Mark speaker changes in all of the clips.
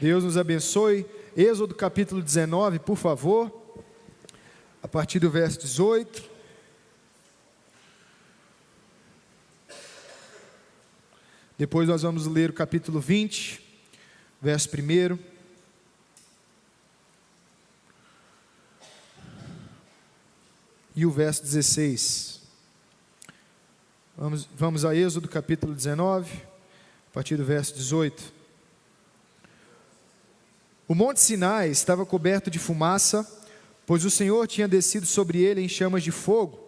Speaker 1: Deus nos abençoe. Êxodo capítulo 19, por favor, a partir do verso 18. Depois nós vamos ler o capítulo 20, verso 1. E o verso 16. Vamos a Êxodo capítulo 19, a partir do verso 18. O monte Sinai estava coberto de fumaça, pois o Senhor tinha descido sobre ele em chamas de fogo.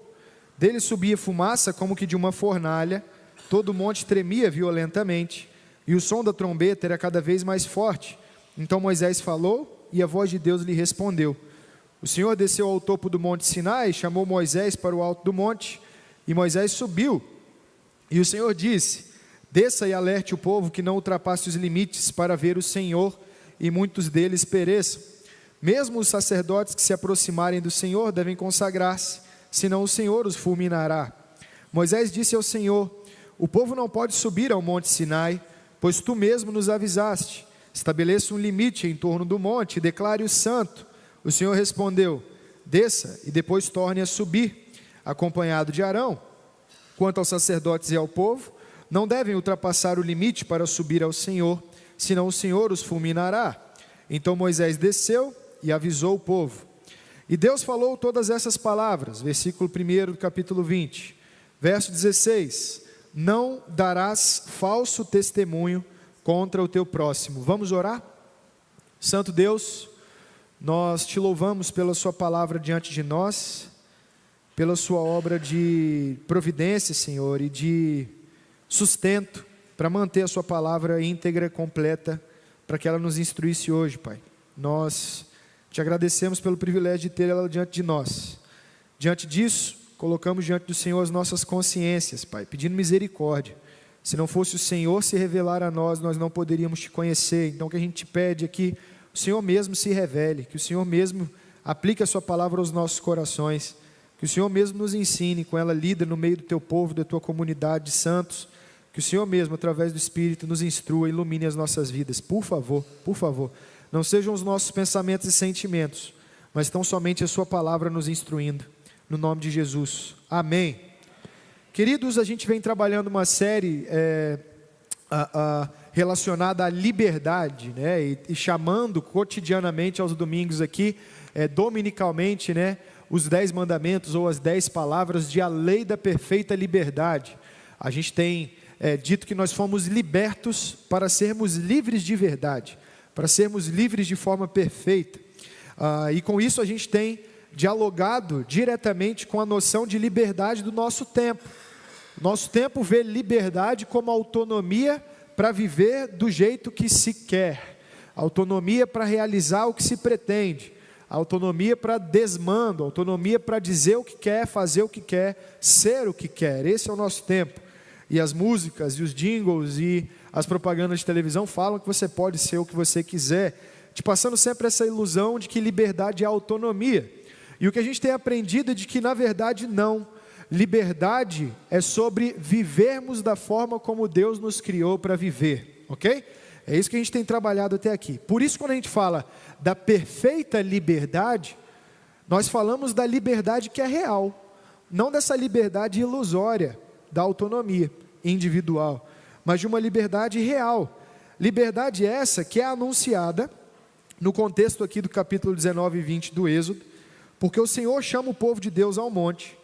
Speaker 1: Dele subia fumaça como que de uma fornalha, todo o monte tremia violentamente, e o som da trombeta era cada vez mais forte. Então Moisés falou, e a voz de Deus lhe respondeu. O Senhor desceu ao topo do monte Sinai, chamou Moisés para o alto do monte, e Moisés subiu. E o Senhor disse: desça e alerte o povo que não ultrapasse os limites para ver o Senhor, e muitos deles pereçam. Mesmo os sacerdotes que se aproximarem do Senhor devem consagrar-se, senão o Senhor os fulminará. Moisés disse ao Senhor: o povo não pode subir ao monte Sinai, pois tu mesmo nos avisaste. Estabeleça um limite em torno do monte e declare-o santo. O Senhor respondeu: desça e depois torne a subir, acompanhado de Arão. Quanto aos sacerdotes e ao povo, não devem ultrapassar o limite para subir ao Senhor, senão o Senhor os fulminará. Então Moisés desceu e avisou o povo. E Deus falou todas essas palavras, versículo 1 do capítulo 20, verso 16: não darás falso testemunho contra o teu próximo. Vamos orar? Santo Deus, nós te louvamos pela sua palavra diante de nós, pela sua obra de providência, Senhor, e de sustento, para manter a sua palavra íntegra, completa, para que ela nos instruísse hoje, Pai. Nós te agradecemos pelo privilégio de ter ela diante de nós. Diante disso, colocamos diante do Senhor as nossas consciências, Pai, pedindo misericórdia. Se não fosse o Senhor se revelar a nós, nós não poderíamos te conhecer. Então o que a gente te pede é que o Senhor mesmo se revele, que o Senhor mesmo aplique a sua palavra aos nossos corações, que o Senhor mesmo nos ensine com ela lida no meio do teu povo, da tua comunidade de santos. Que o Senhor mesmo, através do Espírito, nos instrua e ilumine as nossas vidas. Por favor, não sejam os nossos pensamentos e sentimentos, mas tão somente a sua palavra nos instruindo. No nome de Jesus. Amém. Queridos, a gente vem trabalhando uma série relacionada à liberdade, né? E chamando cotidianamente aos domingos aqui, dominicalmente, né? Os 10 mandamentos ou as 10 palavras de a lei da perfeita liberdade. A gente tem dito que nós fomos libertos para sermos livres de verdade, para sermos livres de forma perfeita, e com isso a gente tem dialogado diretamente com a noção de liberdade do nosso tempo. Nosso tempo vê liberdade como autonomia para viver do jeito que se quer, autonomia para realizar o que se pretende, autonomia para desmando, autonomia para dizer o que quer, fazer o que quer, ser o que quer. Esse é o nosso tempo. E as músicas, e os jingles, e as propagandas de televisão falam que você pode ser o que você quiser, te passando sempre essa ilusão de que liberdade é autonomia. E o que a gente tem aprendido é de que na verdade não. Liberdade é sobre vivermos da forma como Deus nos criou para viver, ok? É isso que a gente tem trabalhado até aqui. Por isso, quando a gente fala da perfeita liberdade, nós falamos da liberdade que é real, não dessa liberdade ilusória da autonomia individual, mas de uma liberdade real. Liberdade essa que é anunciada no contexto aqui do capítulo 19 e 20 do Êxodo, porque o Senhor chama o povo de Deus ao monte,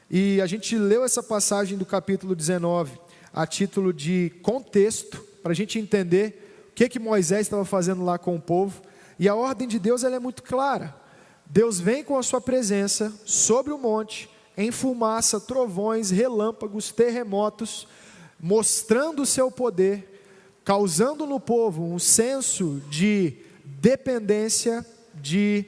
Speaker 1: e a gente leu essa passagem do capítulo 19 a título de contexto, para a gente entender o que Moisés estava fazendo lá com o povo. E a ordem de Deus ela é muito clara. Deus vem com a sua presença sobre o monte, em fumaça, trovões, relâmpagos, terremotos, mostrando o seu poder, causando no povo um senso de dependência, de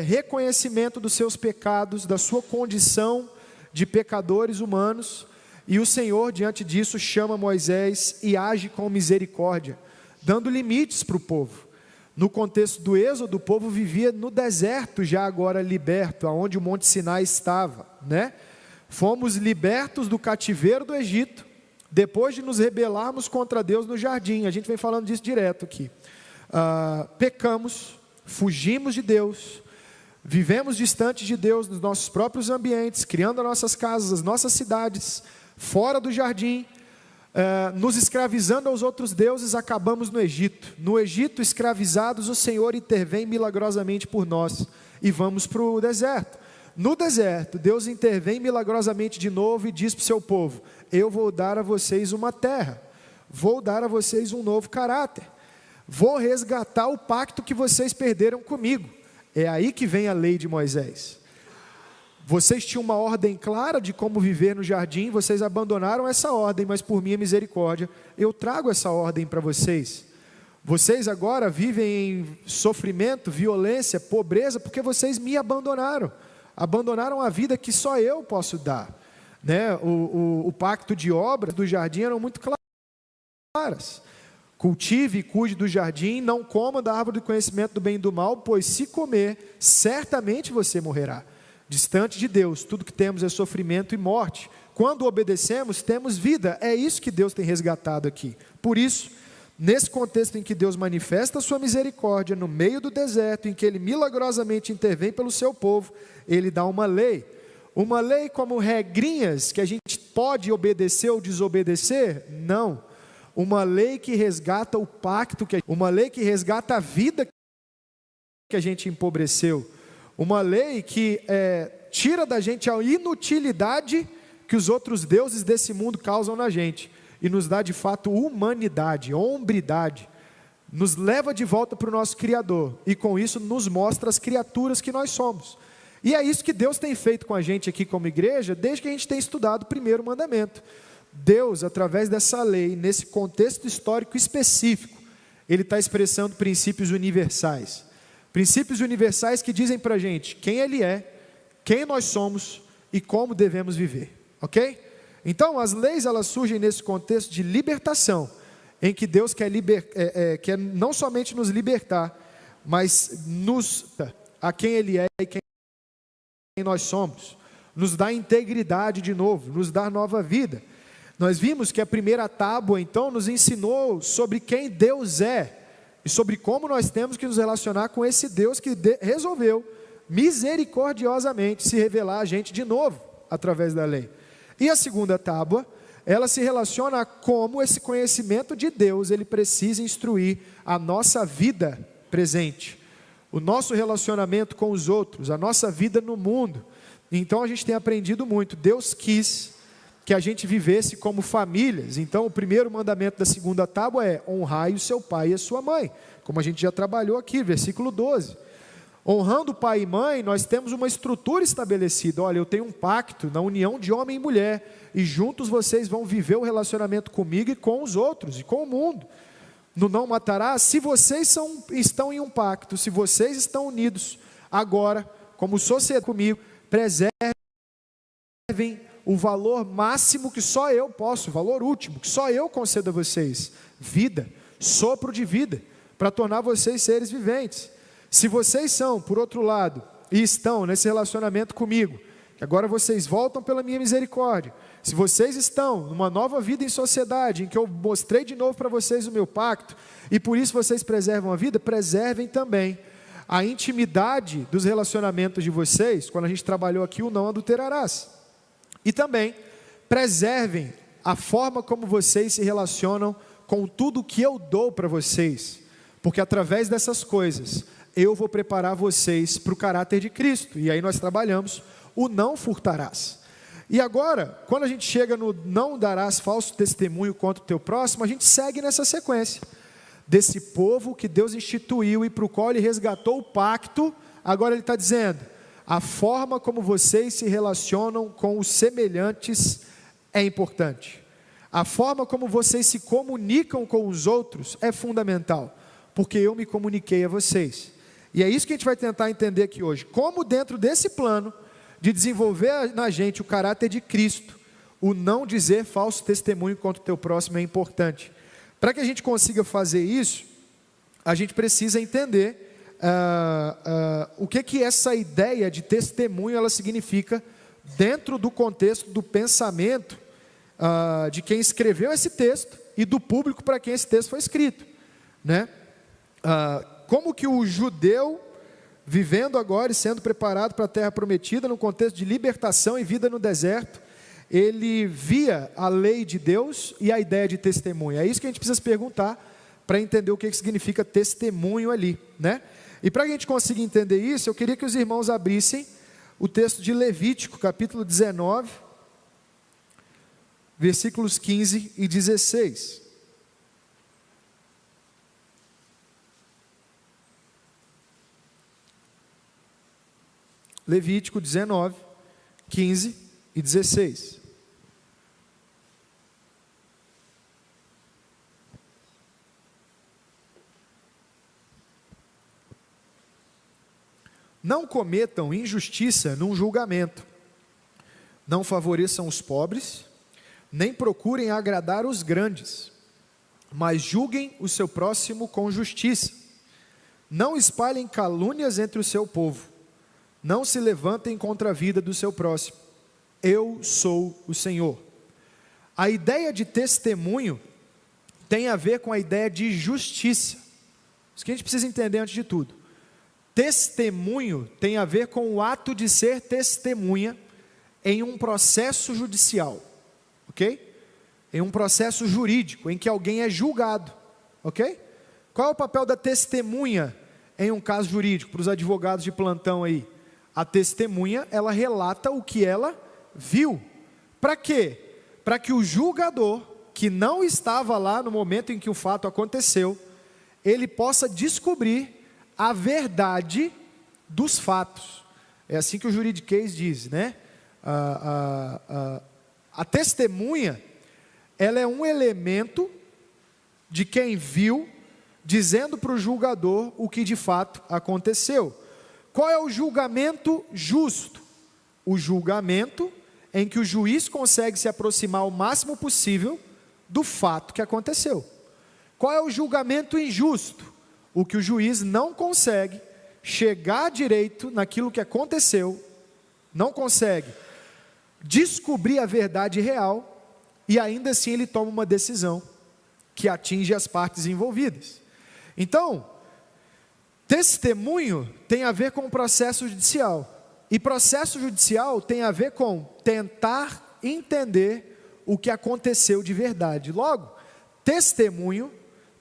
Speaker 1: reconhecimento dos seus pecados, da sua condição de pecadores humanos. E o Senhor, diante disso, chama Moisés e age com misericórdia, dando limites para o povo. No contexto do Êxodo, o povo vivia no deserto, já agora liberto, aonde o Monte Sinai estava, né? Fomos libertos do cativeiro do Egito, depois de nos rebelarmos contra Deus no jardim. A gente vem falando disso direto aqui. pecamos, fugimos de Deus, vivemos distante de Deus nos nossos próprios ambientes, criando as nossas casas, as nossas cidades, fora do jardim, nos escravizando aos outros deuses, acabamos no Egito. No Egito, escravizados, o Senhor intervém milagrosamente por nós e vamos para o deserto. No deserto, Deus intervém milagrosamente de novo e diz para o seu povo: eu vou dar a vocês uma terra, vou dar a vocês um novo caráter, vou resgatar o pacto que vocês perderam comigo. É aí que vem a lei de Moisés. Vocês tinham uma ordem clara de como viver no jardim, vocês abandonaram essa ordem, mas por minha misericórdia, eu trago essa ordem para vocês. Vocês agora vivem em sofrimento, violência, pobreza, porque vocês me abandonaram. Abandonaram a vida que só eu posso dar. Né? O pacto de obras do jardim eram muito claras. Cultive e cuide do jardim, não coma da árvore do conhecimento do bem e do mal, pois se comer, certamente você morrerá. Distante de Deus, tudo que temos é sofrimento e morte. Quando obedecemos, temos vida. É isso que Deus tem resgatado aqui. Por isso, nesse contexto em que Deus manifesta a sua misericórdia, no meio do deserto, em que Ele milagrosamente intervém pelo seu povo, Ele dá uma lei como regrinhas que a gente pode obedecer ou desobedecer? Não. Uma lei que resgata o pacto, uma lei que resgata a vida que a gente empobreceu. Uma lei que tira da gente a inutilidade que os outros deuses desse mundo causam na gente e nos dá de fato humanidade, hombridade, nos leva de volta para o nosso Criador e com isso nos mostra as criaturas que nós somos. E é isso que Deus tem feito com a gente aqui como igreja desde que a gente tem estudado o primeiro mandamento. Deus, através dessa lei, nesse contexto histórico específico, Ele está expressando princípios universais. Princípios universais que dizem para a gente quem Ele é, quem nós somos e como devemos viver, ok? Então, as leis elas surgem nesse contexto de libertação, em que Deus quer quer não somente nos libertar, mas a quem Ele é e quem nós somos, nos dá integridade de novo, nos dá nova vida. Nós vimos que a primeira tábua, então, nos ensinou sobre quem Deus é, e sobre como nós temos que nos relacionar com esse Deus que resolveu misericordiosamente se revelar a gente de novo, através da lei. E a segunda tábua, ela se relaciona a como esse conhecimento de Deus, ele precisa instruir a nossa vida presente, o nosso relacionamento com os outros, a nossa vida no mundo. Então a gente tem aprendido muito. Deus quis que a gente vivesse como famílias. Então o primeiro mandamento da segunda tábua é: honrai o seu pai e a sua mãe, como a gente já trabalhou aqui, versículo 12. Honrando pai e mãe, nós temos uma estrutura estabelecida. Olha, eu tenho um pacto na união de homem e mulher, e juntos vocês vão viver o relacionamento comigo e com os outros, e com o mundo. No não matarás, se vocês estão em um pacto, se vocês estão unidos, agora, como sociedade comigo, preservem o valor máximo que só eu posso, o valor último, que só eu concedo a vocês: vida, sopro de vida, para tornar vocês seres viventes. Se vocês são, por outro lado, e estão nesse relacionamento comigo, agora vocês voltam pela minha misericórdia, se vocês estão numa nova vida em sociedade, em que eu mostrei de novo para vocês o meu pacto, e por isso vocês preservam a vida, preservem também a intimidade dos relacionamentos de vocês. Quando a gente trabalhou aqui o não adulterarás. E também preservem a forma como vocês se relacionam com tudo que eu dou para vocês, porque através dessas coisas eu vou preparar vocês para o caráter de Cristo. E aí nós trabalhamos o não furtarás. E agora, quando a gente chega no não darás falso testemunho contra o teu próximo, a gente segue nessa sequência desse povo que Deus instituiu e para o qual Ele resgatou o pacto. Agora Ele está dizendo: a forma como vocês se relacionam com os semelhantes é importante. A forma como vocês se comunicam com os outros é fundamental, porque eu me comuniquei a vocês. E é isso que a gente vai tentar entender aqui hoje. Como dentro desse plano de desenvolver na gente o caráter de Cristo, o não dizer falso testemunho contra o teu próximo é importante. Para que a gente consiga fazer isso, a gente precisa entender o que essa ideia de testemunho ela significa dentro do contexto do pensamento de quem escreveu esse texto e do público para quem esse texto foi escrito, né? como que o judeu, vivendo agora e sendo preparado para a terra prometida, no contexto de libertação e vida no deserto, ele via a lei de Deus e a ideia de testemunho. É isso que a gente precisa se perguntar para entender o que significa testemunho ali, né? E para a gente conseguir entender isso, eu queria que os irmãos abrissem o texto de Levítico, capítulo 19, versículos 15 e 16. Levítico 19, 15 e 16. Não cometam injustiça num julgamento, não favoreçam os pobres, nem procurem agradar os grandes, mas julguem o seu próximo com justiça. Não espalhem calúnias entre o seu povo, não se levantem contra a vida do seu próximo. Eu sou o Senhor. A ideia de testemunho tem a ver com a ideia de justiça. Isso que a gente precisa entender antes de tudo. Testemunho tem a ver com o ato de ser testemunha em um processo judicial, ok? Em um processo jurídico, em que alguém é julgado, ok? Qual é o papel da testemunha em um caso jurídico, para os advogados de plantão aí? A testemunha, ela relata o que ela viu. Para quê? Para que o julgador, que não estava lá no momento em que o fato aconteceu, ele possa descobrir a verdade dos fatos. É assim que o juridiquês diz, né? A testemunha, ela é um elemento de quem viu, dizendo para o julgador o que de fato aconteceu. Qual é o julgamento justo? O julgamento em que o juiz consegue se aproximar o máximo possível do fato que aconteceu. Qual é o julgamento injusto? O que o juiz não consegue chegar direito naquilo que aconteceu, não consegue descobrir a verdade real, e ainda assim ele toma uma decisão que atinge as partes envolvidas. Então, testemunho tem a ver com o processo judicial, e processo judicial tem a ver com tentar entender o que aconteceu de verdade. Logo, testemunho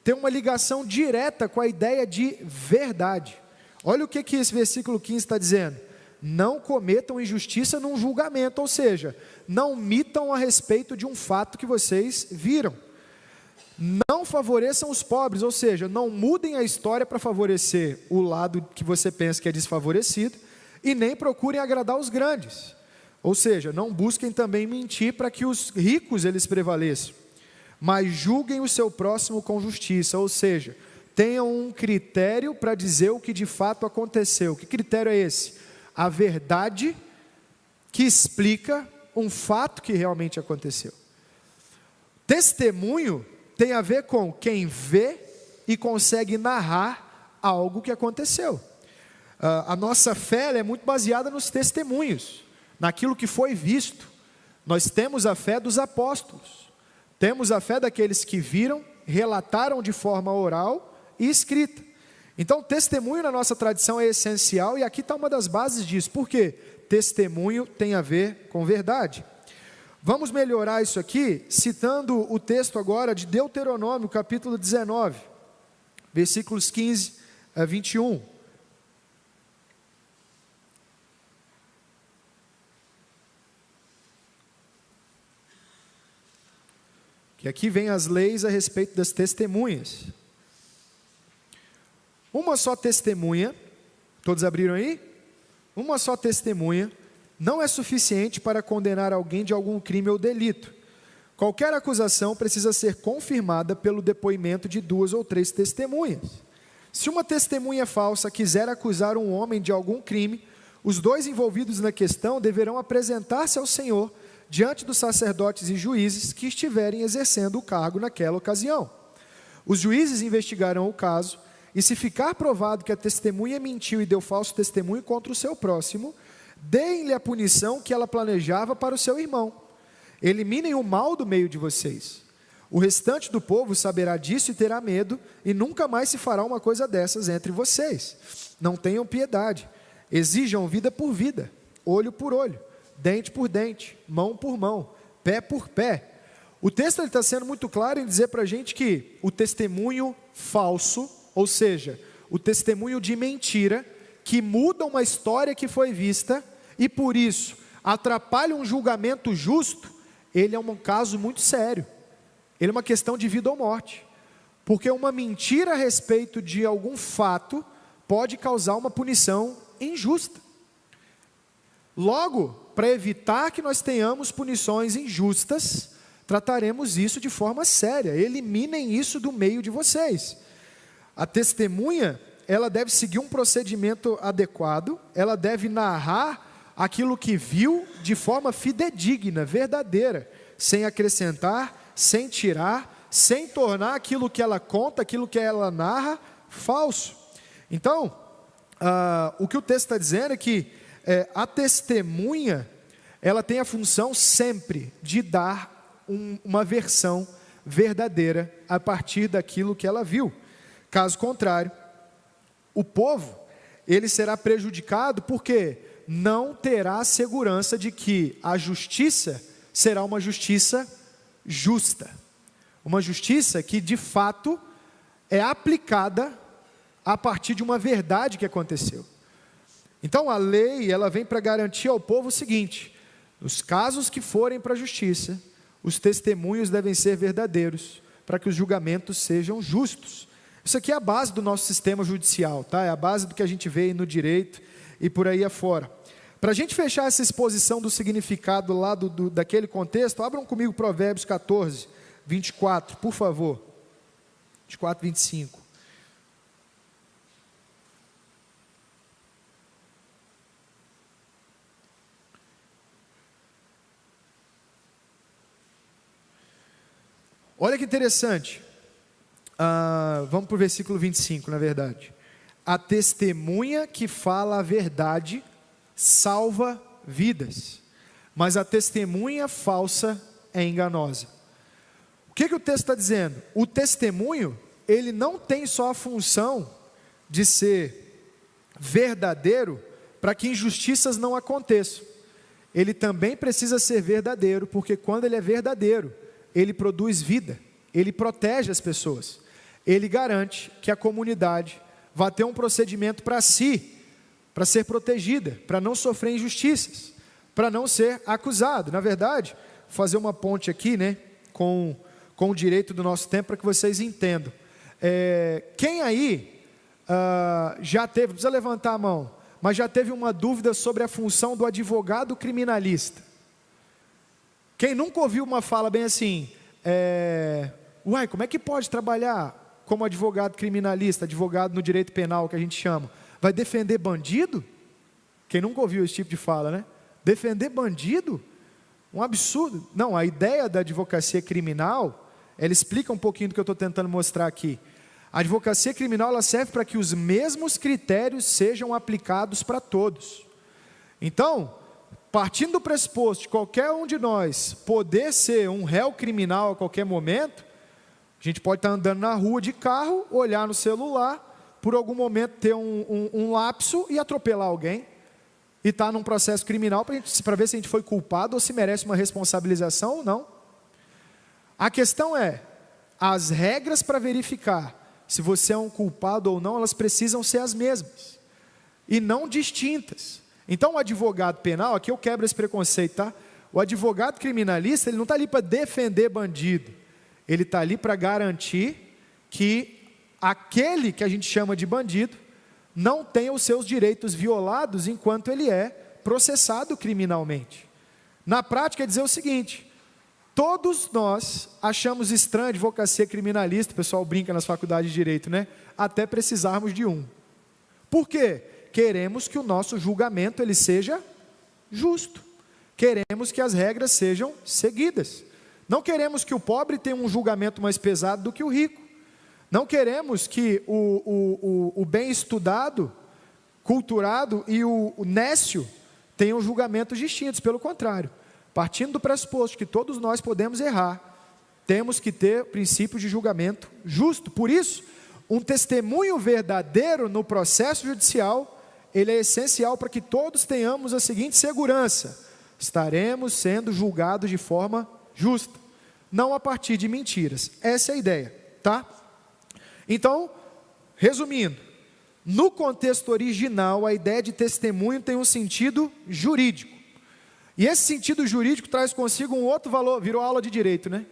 Speaker 1: tem uma ligação direta com a ideia de verdade. Olha o que esse versículo 15 está dizendo. Não cometam injustiça num julgamento, ou seja, não mitam a respeito de um fato que vocês viram. Não favoreçam os pobres, ou seja, não mudem a história para favorecer o lado que você pensa que é desfavorecido, e nem procurem agradar os grandes. Ou seja, não busquem também mentir para que os ricos eles prevaleçam. Mas julguem o seu próximo com justiça, ou seja, tenham um critério para dizer o que de fato aconteceu. Que critério é esse? A verdade que explica um fato que realmente aconteceu. Testemunho tem a ver com quem vê e consegue narrar algo que aconteceu. A nossa fé ela é muito baseada nos testemunhos, naquilo que foi visto. Nós temos a fé dos apóstolos. Temos a fé daqueles que viram, relataram de forma oral e escrita. Então, testemunho na nossa tradição é essencial, e aqui está uma das bases disso. Por quê? Testemunho tem a ver com verdade. Vamos melhorar isso aqui, citando o texto agora de Deuteronômio, capítulo 19, versículos 15 a 21. E aqui vem as leis a respeito das testemunhas. Uma só testemunha, todos abriram aí? Uma só testemunha não é suficiente para condenar alguém de algum crime ou delito. Qualquer acusação precisa ser confirmada pelo depoimento de 2 ou 3 testemunhas. Se uma testemunha falsa quiser acusar um homem de algum crime, os 2 envolvidos na questão deverão apresentar-se ao Senhor diante dos sacerdotes e juízes que estiverem exercendo o cargo naquela ocasião. Os juízes investigarão o caso, e se ficar provado que a testemunha mentiu e deu falso testemunho contra o seu próximo, deem-lhe a punição que ela planejava para o seu irmão. Eliminem o mal do meio de vocês. O restante do povo saberá disso e terá medo, e nunca mais se fará uma coisa dessas entre vocês. Não tenham piedade, exijam vida por vida, olho por olho, dente por dente, mão por mão, pé por pé. O texto está sendo muito claro em dizer para a gente que o testemunho falso, ou seja, o testemunho de mentira, que muda uma história que foi vista, e por isso atrapalha um julgamento justo, ele é um caso muito sério. Ele é uma questão de vida ou morte, porque uma mentira a respeito de algum fato pode causar uma punição injusta. Logo, para evitar que nós tenhamos punições injustas, trataremos isso de forma séria. Eliminem isso do meio de vocês. A testemunha, ela deve seguir um procedimento adequado, ela deve narrar aquilo que viu de forma fidedigna, verdadeira, sem acrescentar, sem tirar, sem tornar aquilo que ela conta, aquilo que ela narra, falso. Então, o que o texto está dizendo é que a testemunha, ela tem a função sempre de dar uma versão verdadeira a partir daquilo que ela viu. Caso contrário, o povo, ele será prejudicado porque não terá a segurança de que a justiça será uma justiça justa. Uma justiça que de fato é aplicada a partir de uma verdade que aconteceu. Então a lei, ela vem para garantir ao povo o seguinte: nos casos que forem para a justiça, os testemunhos devem ser verdadeiros, para que os julgamentos sejam justos. Isso aqui é a base do nosso sistema judicial, tá? É a base do que a gente vê no direito e por aí afora. Para a gente fechar essa exposição do significado lá daquele contexto, abram comigo Provérbios 14, 24, por favor. 24, 25. Olha que interessante. Vamos para o versículo 25, na verdade. A testemunha que fala a verdade salva vidas, mas a testemunha falsa é enganosa. O que o texto está dizendo? O testemunho, ele não tem só a função de ser verdadeiro para que injustiças não aconteçam. Ele também precisa ser verdadeiro, porque quando ele é verdadeiro, ele produz vida, ele protege as pessoas, ele garante que a comunidade vai ter um procedimento para si, para ser protegida, para não sofrer injustiças, para não ser acusado. Na verdade, vou fazer uma ponte aqui, né, com o direito do nosso tempo, para que vocês entendam. Quem aí já teve, não precisa levantar a mão, mas já teve uma dúvida sobre a função do advogado criminalista? Quem nunca ouviu uma fala bem assim, como é que pode trabalhar como advogado criminalista, advogado no direito penal, que a gente chama? Vai defender bandido? Quem nunca ouviu esse tipo de fala, né? Defender bandido? Um absurdo. Não, a ideia da advocacia criminal, ela explica um pouquinho do que eu estou tentando mostrar aqui. A advocacia criminal, ela serve para que os mesmos critérios sejam aplicados para todos. Então, partindo do pressuposto de qualquer um de nós poder ser um réu criminal a qualquer momento, a gente pode estar andando na rua de carro, olhar no celular, por algum momento ter um lapso e atropelar alguém, e estar num processo criminal para ver se a gente foi culpado ou se merece uma responsabilização ou não. A questão é, as regras para verificar se você é um culpado ou não, elas precisam ser as mesmas, e não distintas. Então o advogado penal, aqui eu quebro esse preconceito, tá? O advogado criminalista, ele não está ali para defender bandido, ele está ali para garantir que aquele que a gente chama de bandido não tenha os seus direitos violados enquanto ele é processado criminalmente. Na prática é dizer o seguinte: todos nós achamos estranha a advocacia criminalista, o pessoal brinca nas faculdades de direito, né? Até precisarmos de um. Por quê? Queremos que o nosso julgamento ele seja justo. Queremos que as regras sejam seguidas. Não queremos que o pobre tenha um julgamento mais pesado do que o rico. Não queremos que o bem estudado, culturado e o nécio tenham julgamentos distintos. Pelo contrário, partindo do pressuposto que todos nós podemos errar, temos que ter princípios de julgamento justo. Por isso, um testemunho verdadeiro no processo judicial, ele é essencial para que todos tenhamos a seguinte segurança: estaremos sendo julgados de forma justa, não a partir de mentiras. Essa é a ideia, tá? Então, resumindo, no contexto original, a ideia de testemunho tem um sentido jurídico. E esse sentido jurídico traz consigo um outro valor, virou aula de direito, né?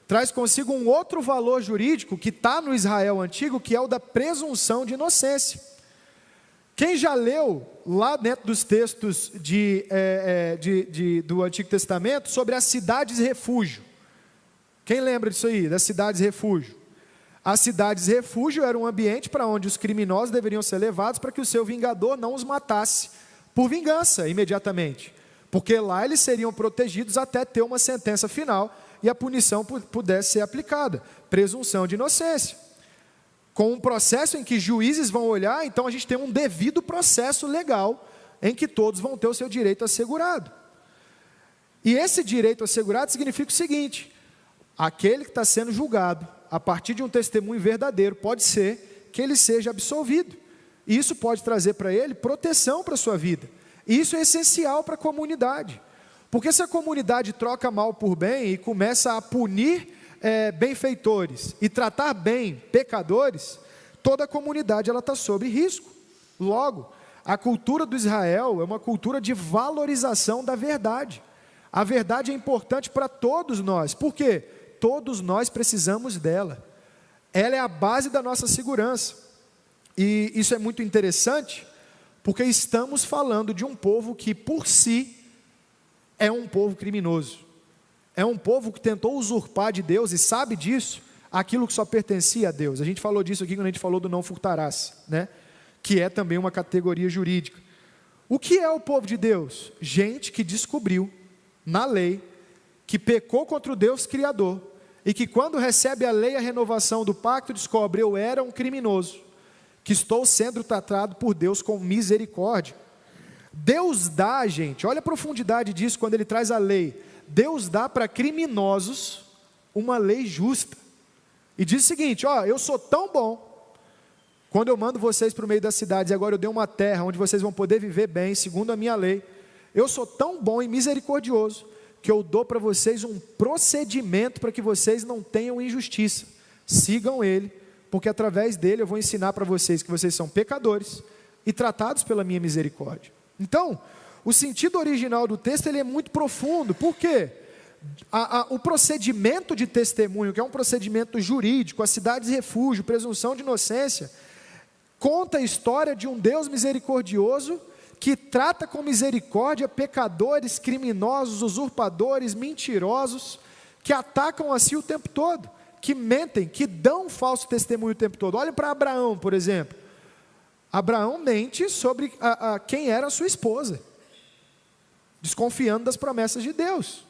Speaker 1: Traz consigo um outro valor jurídico que está no Israel antigo, que é o da presunção de inocência. Quem já leu lá dentro dos textos do Antigo Testamento sobre as cidades refúgio? Quem lembra disso aí, das cidades refúgio? As cidades refúgio eram um ambiente para onde os criminosos deveriam ser levados para que o seu vingador não os matasse por vingança imediatamente, porque lá eles seriam protegidos até ter uma sentença final e a punição pudesse ser aplicada, presunção de inocência. Com um processo em que juízes vão olhar, então a gente tem um devido processo legal, em que todos vão ter o seu direito assegurado. E esse direito assegurado significa o seguinte: aquele que está sendo julgado, a partir de um testemunho verdadeiro, pode ser que ele seja absolvido. E isso pode trazer para ele proteção para a sua vida. E isso é essencial para a comunidade. Porque se a comunidade troca mal por bem e começa a punir benfeitores e tratar bem pecadores, toda a comunidade está sob risco. Logo, a cultura do Israel é uma cultura de valorização da verdade. A verdade é importante para todos nós. Por quê? Todos nós precisamos dela. Ela é a base da nossa segurança. E isso é muito interessante, porque estamos falando de um povo que por si é um povo criminoso. É um povo que tentou usurpar de Deus e sabe disso, aquilo que só pertencia a Deus. A gente falou disso aqui quando a gente falou do não furtarás, né? Que é também uma categoria jurídica. O que é o povo de Deus? Gente que descobriu na lei que pecou contra o Deus Criador e que quando recebe a lei, a renovação do pacto, descobre: eu era um criminoso, que estou sendo tratado por Deus com misericórdia. Deus dá, gente, olha a profundidade disso quando Ele traz a lei. Deus dá para criminosos uma lei justa. E diz o seguinte: eu sou tão bom, quando eu mando vocês para o meio das cidades, e agora eu dei uma terra onde vocês vão poder viver bem, segundo a minha lei, eu sou tão bom e misericordioso, que eu dou para vocês um procedimento para que vocês não tenham injustiça. Sigam ele, porque através dele eu vou ensinar para vocês que vocês são pecadores e tratados pela minha misericórdia. Então, o sentido original do texto ele é muito profundo. Por quê? O procedimento de testemunho, que é um procedimento jurídico, as cidades refúgio, presunção de inocência, conta a história de um Deus misericordioso que trata com misericórdia pecadores, criminosos, usurpadores, mentirosos, que atacam a si o tempo todo, que mentem, que dão falso testemunho o tempo todo. Olhem para Abraão, por exemplo. Abraão mente sobre quem era a sua esposa, desconfiando das promessas de Deus.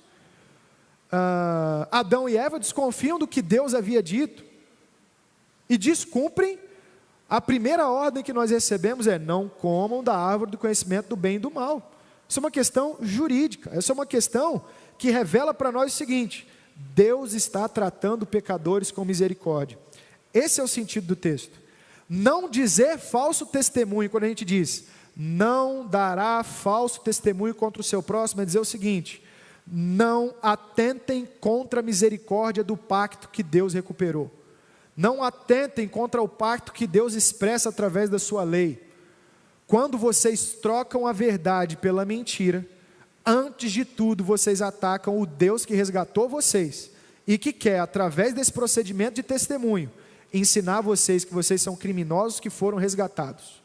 Speaker 1: Adão e Eva desconfiam do que Deus havia dito e descumprem a primeira ordem que nós recebemos: não comam da árvore do conhecimento do bem e do mal. Isso é uma questão jurídica, essa é uma questão que revela para nós o seguinte: Deus está tratando pecadores com misericórdia. Esse é o sentido do texto. Não dizer falso testemunho, quando a gente diz não dará falso testemunho contra o seu próximo, é dizer o seguinte: não atentem contra a misericórdia do pacto que Deus recuperou. Não atentem contra o pacto que Deus expressa através da sua lei. Quando vocês trocam a verdade pela mentira, antes de tudo vocês atacam o Deus que resgatou vocês e que quer, através desse procedimento de testemunho, ensinar vocês que vocês são criminosos que foram resgatados.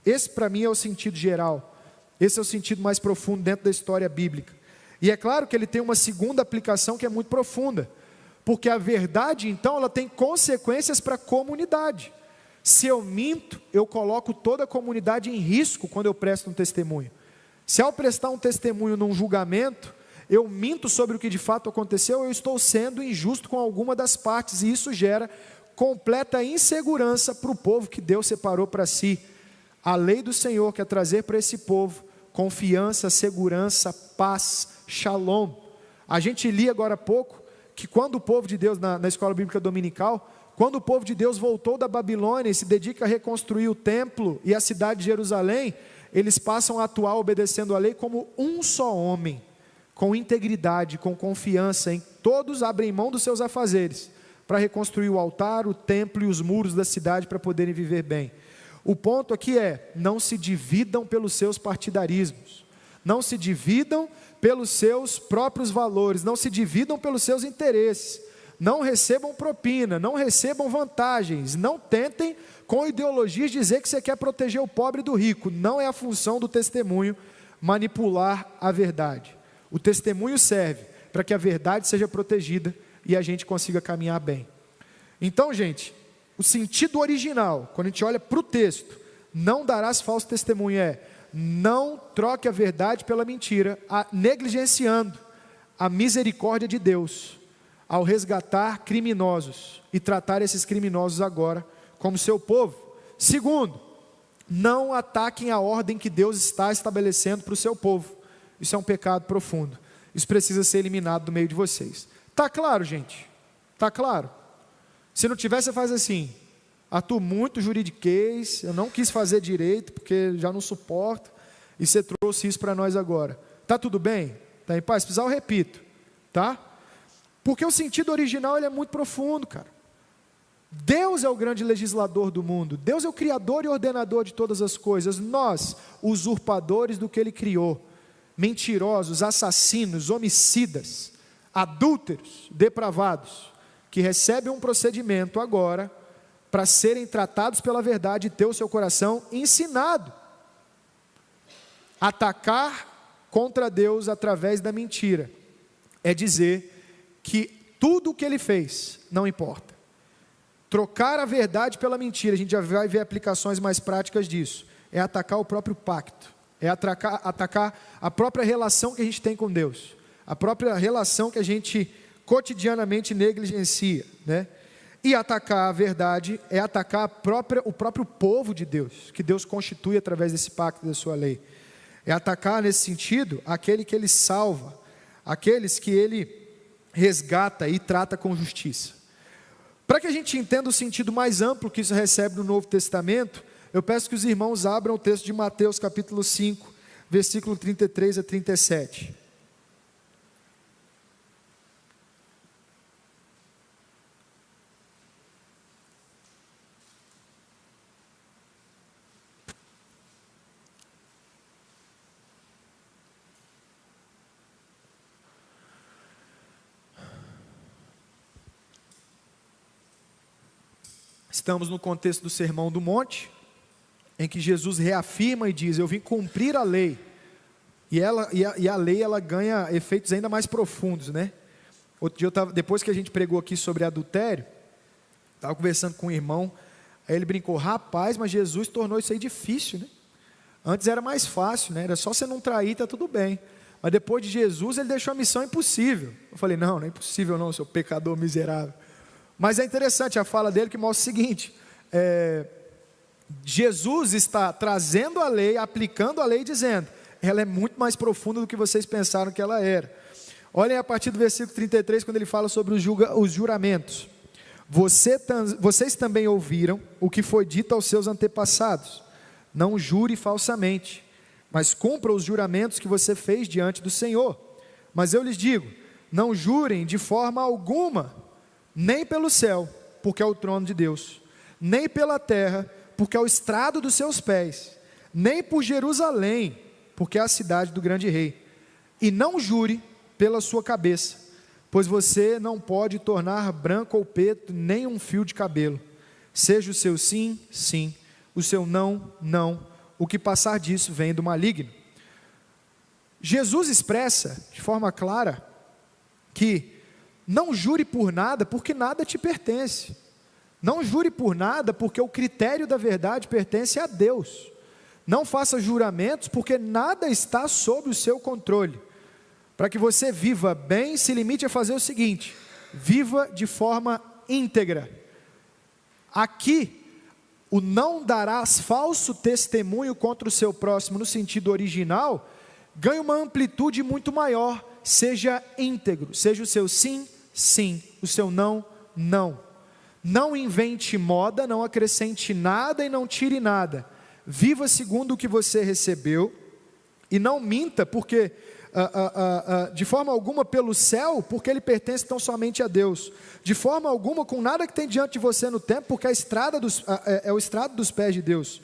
Speaker 1: Esse para mim é o sentido geral. Esse é o sentido mais profundo dentro da história bíblica. E é claro que ele tem uma segunda aplicação que é muito profunda, porque a verdade então ela tem consequências para a comunidade. Se eu minto, eu coloco toda a comunidade em risco quando eu presto um testemunho. Se ao prestar um testemunho num julgamento, eu minto sobre o que de fato aconteceu, eu estou sendo injusto com alguma das partes, e isso gera completa insegurança para o povo que Deus separou para si. A lei do Senhor quer trazer para esse povo confiança, segurança, paz, shalom. A gente lia agora há pouco que quando o povo de Deus, na escola bíblica dominical, quando o povo de Deus voltou da Babilônia e se dedica a reconstruir o templo e a cidade de Jerusalém, eles passam a atuar obedecendo a lei como um só homem, com integridade, com confiança em todos abrem mão dos seus afazeres, para reconstruir o altar, o templo e os muros da cidade para poderem viver bem. O ponto aqui é, não se dividam pelos seus partidarismos, não se dividam pelos seus próprios valores, não se dividam pelos seus interesses, não recebam propina, não recebam vantagens, não tentem com ideologias dizer que você quer proteger o pobre do rico. Não é a função do testemunho manipular a verdade. O testemunho serve para que a verdade seja protegida e a gente consiga caminhar bem. Então, gente, o sentido original, quando a gente olha para o texto, não darás falso testemunho, não troque a verdade pela mentira, negligenciando a misericórdia de Deus, ao resgatar criminosos e tratar esses criminosos agora como seu povo. Segundo, não ataquem a ordem que Deus está estabelecendo para o seu povo. Isso é um pecado profundo. Isso precisa ser eliminado do meio de vocês. Está claro, gente? Está claro? Se não tiver, você faz assim: atuo muito juridiquês, eu não quis fazer direito, porque já não suporto, e você trouxe isso para nós agora. Está tudo bem? Está em paz? Se precisar, eu repito, tá? Porque o sentido original ele é muito profundo, cara. Deus é o grande legislador do mundo, Deus é o criador e ordenador de todas as coisas. Nós, usurpadores do que Ele criou, mentirosos, assassinos, homicidas, adúlteros, depravados, que recebem um procedimento agora para serem tratados pela verdade e ter o seu coração ensinado. Atacar contra Deus através da mentira é dizer que tudo o que Ele fez não importa. Trocar a verdade pela mentira, a gente já vai ver aplicações mais práticas disso, é atacar o próprio pacto, é atacar a própria relação que a gente tem com Deus, a própria relação que a gente cotidianamente negligencia, né? E atacar a verdade é atacar o próprio povo de Deus, que Deus constitui através desse pacto da sua lei. É atacar nesse sentido aquele que Ele salva, aqueles que Ele resgata e trata com justiça. Para que a gente entenda o sentido mais amplo que isso recebe no Novo Testamento, eu peço que os irmãos abram o texto de Mateus capítulo 5, versículo 33 a 37. Estamos no contexto do Sermão do Monte, em que Jesus reafirma e diz: eu vim cumprir a lei. E a lei ela ganha efeitos ainda mais profundos, né? Outro dia, depois que a gente pregou aqui sobre adultério, estava conversando com um irmão, aí ele brincou: rapaz, mas Jesus tornou isso aí difícil, né? Antes era mais fácil, né? Era só você não trair, está tudo bem. Mas depois de Jesus, Ele deixou a missão impossível. Eu falei: não é impossível não, seu pecador miserável. Mas é interessante a fala dele, que mostra o seguinte: Jesus está trazendo a lei, aplicando a lei e dizendo: ela é muito mais profunda do que vocês pensaram que ela era. Olhem a partir do versículo 33, quando ele fala sobre os juramentos. Vocês também ouviram o que foi dito aos seus antepassados: não jure falsamente, mas cumpra os juramentos que você fez diante do Senhor. Mas eu lhes digo: não jurem de forma alguma, nem pelo céu, porque é o trono de Deus, nem pela terra, porque é o estrado dos seus pés, nem por Jerusalém, porque é a cidade do grande rei. E não jure pela sua cabeça, pois você não pode tornar branco ou preto nem um fio de cabelo. Seja o seu sim, sim, o seu não, não. O que passar disso vem do maligno. Jesus expressa de forma clara que não jure por nada, porque nada te pertence. Não jure por nada, porque o critério da verdade pertence a Deus. Não faça juramentos, porque nada está sob o seu controle. Para que você viva bem, se limite a fazer o seguinte: viva de forma íntegra. Aqui, o não darás falso testemunho contra o seu próximo, no sentido original, ganha uma amplitude muito maior. Seja íntegro, seja o seu sim, sim, o seu não, não. Não invente moda, não acrescente nada e não tire nada. Viva segundo o que você recebeu e não minta, porque de forma alguma pelo céu, porque ele pertence tão somente a Deus. De forma alguma com nada que tem diante de você no tempo, porque a estrada é o estrado dos pés de Deus.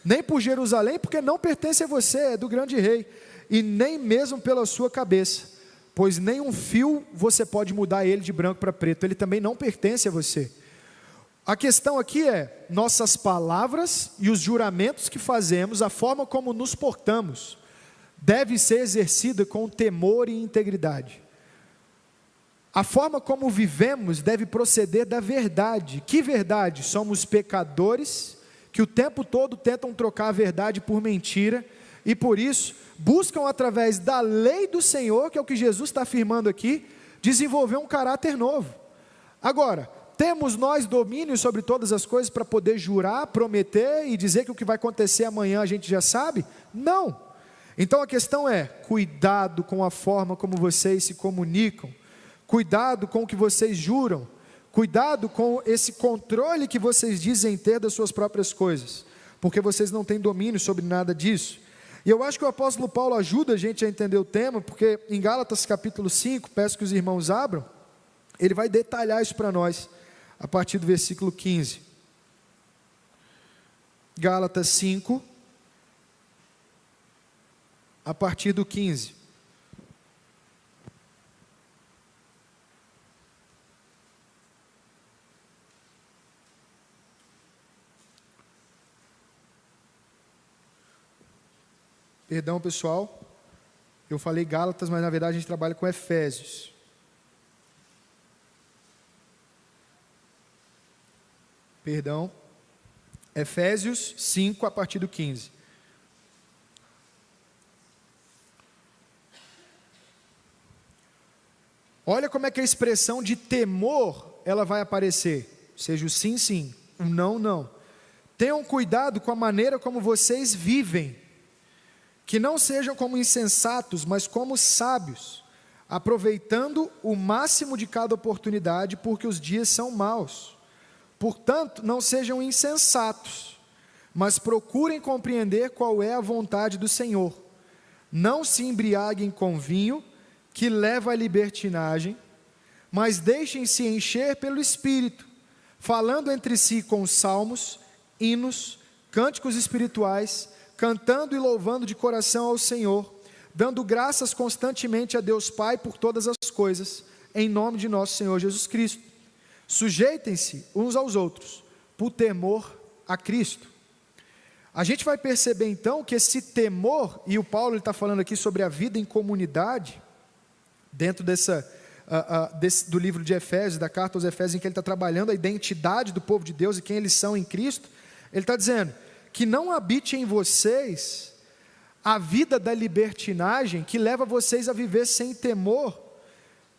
Speaker 1: Nem por Jerusalém, porque não pertence a você, é do grande rei. E nem mesmo pela sua cabeça, pois nem um fio você pode mudar ele de branco para preto, ele também não pertence a você. A questão aqui é, nossas palavras e os juramentos que fazemos, a forma como nos portamos, deve ser exercida com temor e integridade. A forma como vivemos deve proceder da verdade. Que verdade? Somos pecadores que o tempo todo tentam trocar a verdade por mentira, e por isso buscam através da lei do Senhor, que é o que Jesus está afirmando aqui, desenvolver um caráter novo. Agora, temos nós domínio sobre todas as coisas para poder jurar, prometer e dizer que o que vai acontecer amanhã a gente já sabe? Não. Então a questão é, cuidado com a forma como vocês se comunicam, cuidado com o que vocês juram, cuidado com esse controle que vocês dizem ter das suas próprias coisas, porque vocês não têm domínio sobre nada disso. E eu acho que o apóstolo Paulo ajuda a gente a entender o tema, porque em Gálatas capítulo 5, peço que os irmãos abram, ele vai detalhar isso para nós, a partir do versículo 15. Gálatas 5, a partir do 15. Perdão, pessoal, eu falei Gálatas, mas na verdade a gente trabalha com Efésios. Perdão, Efésios 5, a partir do 15. Olha como é que a expressão de temor, ela vai aparecer, seja o sim, sim, o não, não. Tenham cuidado com a maneira como vocês vivem, que não sejam como insensatos, mas como sábios, aproveitando o máximo de cada oportunidade, porque os dias são maus. Portanto, não sejam insensatos, mas procurem compreender qual é a vontade do Senhor. Não se embriaguem com vinho, que leva à libertinagem, mas deixem-se encher pelo Espírito, falando entre si com salmos, hinos, cânticos espirituais, cantando e louvando de coração ao Senhor, dando graças constantemente a Deus Pai por todas as coisas, em nome de nosso Senhor Jesus Cristo. Sujeitem-se uns aos outros, por temor a Cristo. A gente vai perceber então que esse temor, e o Paulo está falando aqui sobre a vida em comunidade, dentro do livro de Efésios, da carta aos Efésios, em que ele está trabalhando a identidade do povo de Deus e quem eles são em Cristo, ele está dizendo que não habite em vocês a vida da libertinagem que leva vocês a viver sem temor.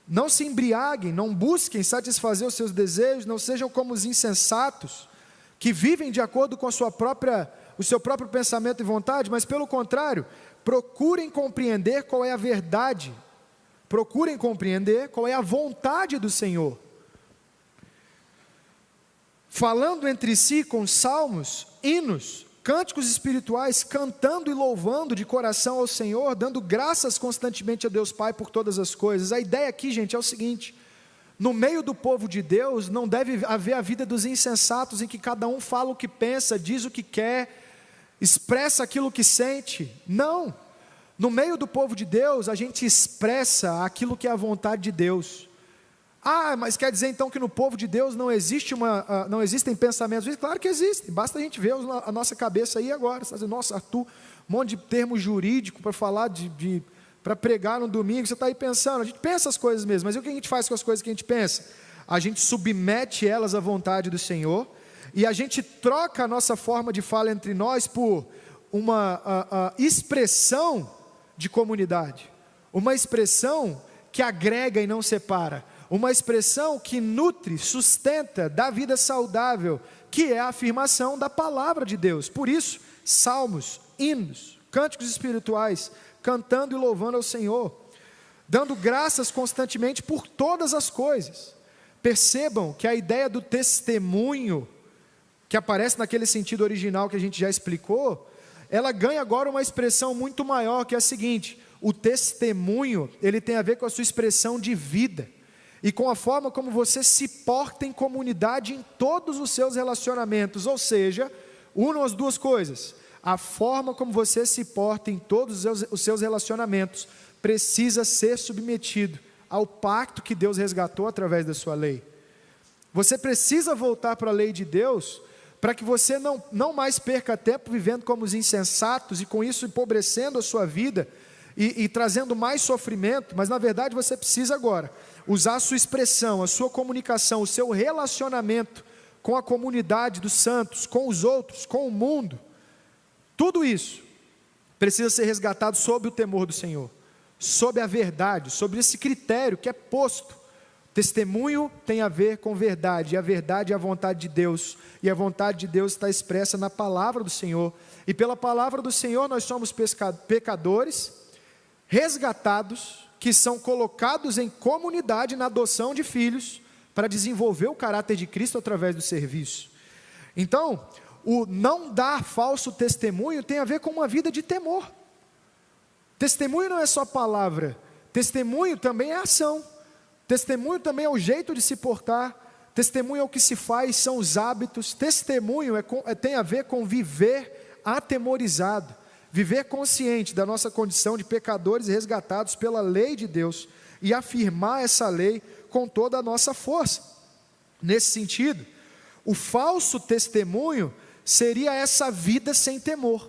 Speaker 1: Não se embriaguem, não busquem satisfazer os seus desejos, não sejam como os insensatos, que vivem de acordo com o seu próprio pensamento e vontade, mas pelo contrário, procurem compreender qual é a verdade, procurem compreender qual é a vontade do Senhor. Falando entre si com salmos, hinos, cânticos espirituais, cantando e louvando de coração ao Senhor, dando graças constantemente a Deus Pai por todas as coisas. A ideia aqui, gente, é o seguinte: no meio do povo de Deus não deve haver a vida dos insensatos, em que cada um fala o que pensa, diz o que quer, expressa aquilo que sente. Não, no meio do povo de Deus a gente expressa aquilo que é a vontade de Deus. Ah, mas quer dizer então que no povo de Deus não existem pensamentos? Claro que existem, basta a gente ver a nossa cabeça aí agora. Você está dizendo, nossa, Arthur, um monte de termo jurídico para falar para pregar no domingo, você está aí pensando, a gente pensa as coisas mesmo, mas e o que a gente faz com as coisas que a gente pensa? A gente submete elas à vontade do Senhor, e a gente troca a nossa forma de fala entre nós por uma expressão de comunidade, uma expressão que agrega e não separa, uma expressão que nutre, sustenta, dá vida saudável, que é a afirmação da palavra de Deus. Por isso, salmos, hinos, cânticos espirituais, cantando e louvando ao Senhor. dando graças constantemente por todas as coisas. Percebam que a ideia do testemunho, que aparece naquele sentido original que a gente já explicou, ela ganha agora uma expressão muito maior, que é a seguinte: o testemunho, ele tem a ver com a sua expressão de vida, e com a forma como você se porta em comunidade em todos os seus relacionamentos, ou seja, unam as duas coisas, a forma como você se porta em todos os seus relacionamentos, precisa ser submetido ao pacto que Deus resgatou através da sua lei. Você precisa voltar para a lei de Deus, para que você não mais perca tempo vivendo como os insensatos, e com isso empobrecendo a sua vida, e trazendo mais sofrimento, mas na verdade você precisa agora usar a sua expressão, a sua comunicação, o seu relacionamento com a comunidade dos santos, com os outros, com o mundo. Tudo isso precisa ser resgatado sob o temor do Senhor, sob a verdade, sobre esse critério que é posto. Testemunho tem a ver com verdade, e a verdade é a vontade de Deus, e a vontade de Deus está expressa na palavra do Senhor, e pela palavra do Senhor nós somos pecadores, resgatados, que são colocados em comunidade na adoção de filhos, para desenvolver o caráter de Cristo através do serviço. Então, o não dar falso testemunho tem a ver com uma vida de temor. Testemunho não é só palavra, testemunho também é ação, testemunho também é o jeito de se portar, testemunho é o que se faz, são os hábitos, testemunho tem a ver com viver atemorizado, viver consciente da nossa condição de pecadores resgatados pela lei de Deus, e afirmar essa lei com toda a nossa força. Nesse sentido, o falso testemunho seria essa vida sem temor,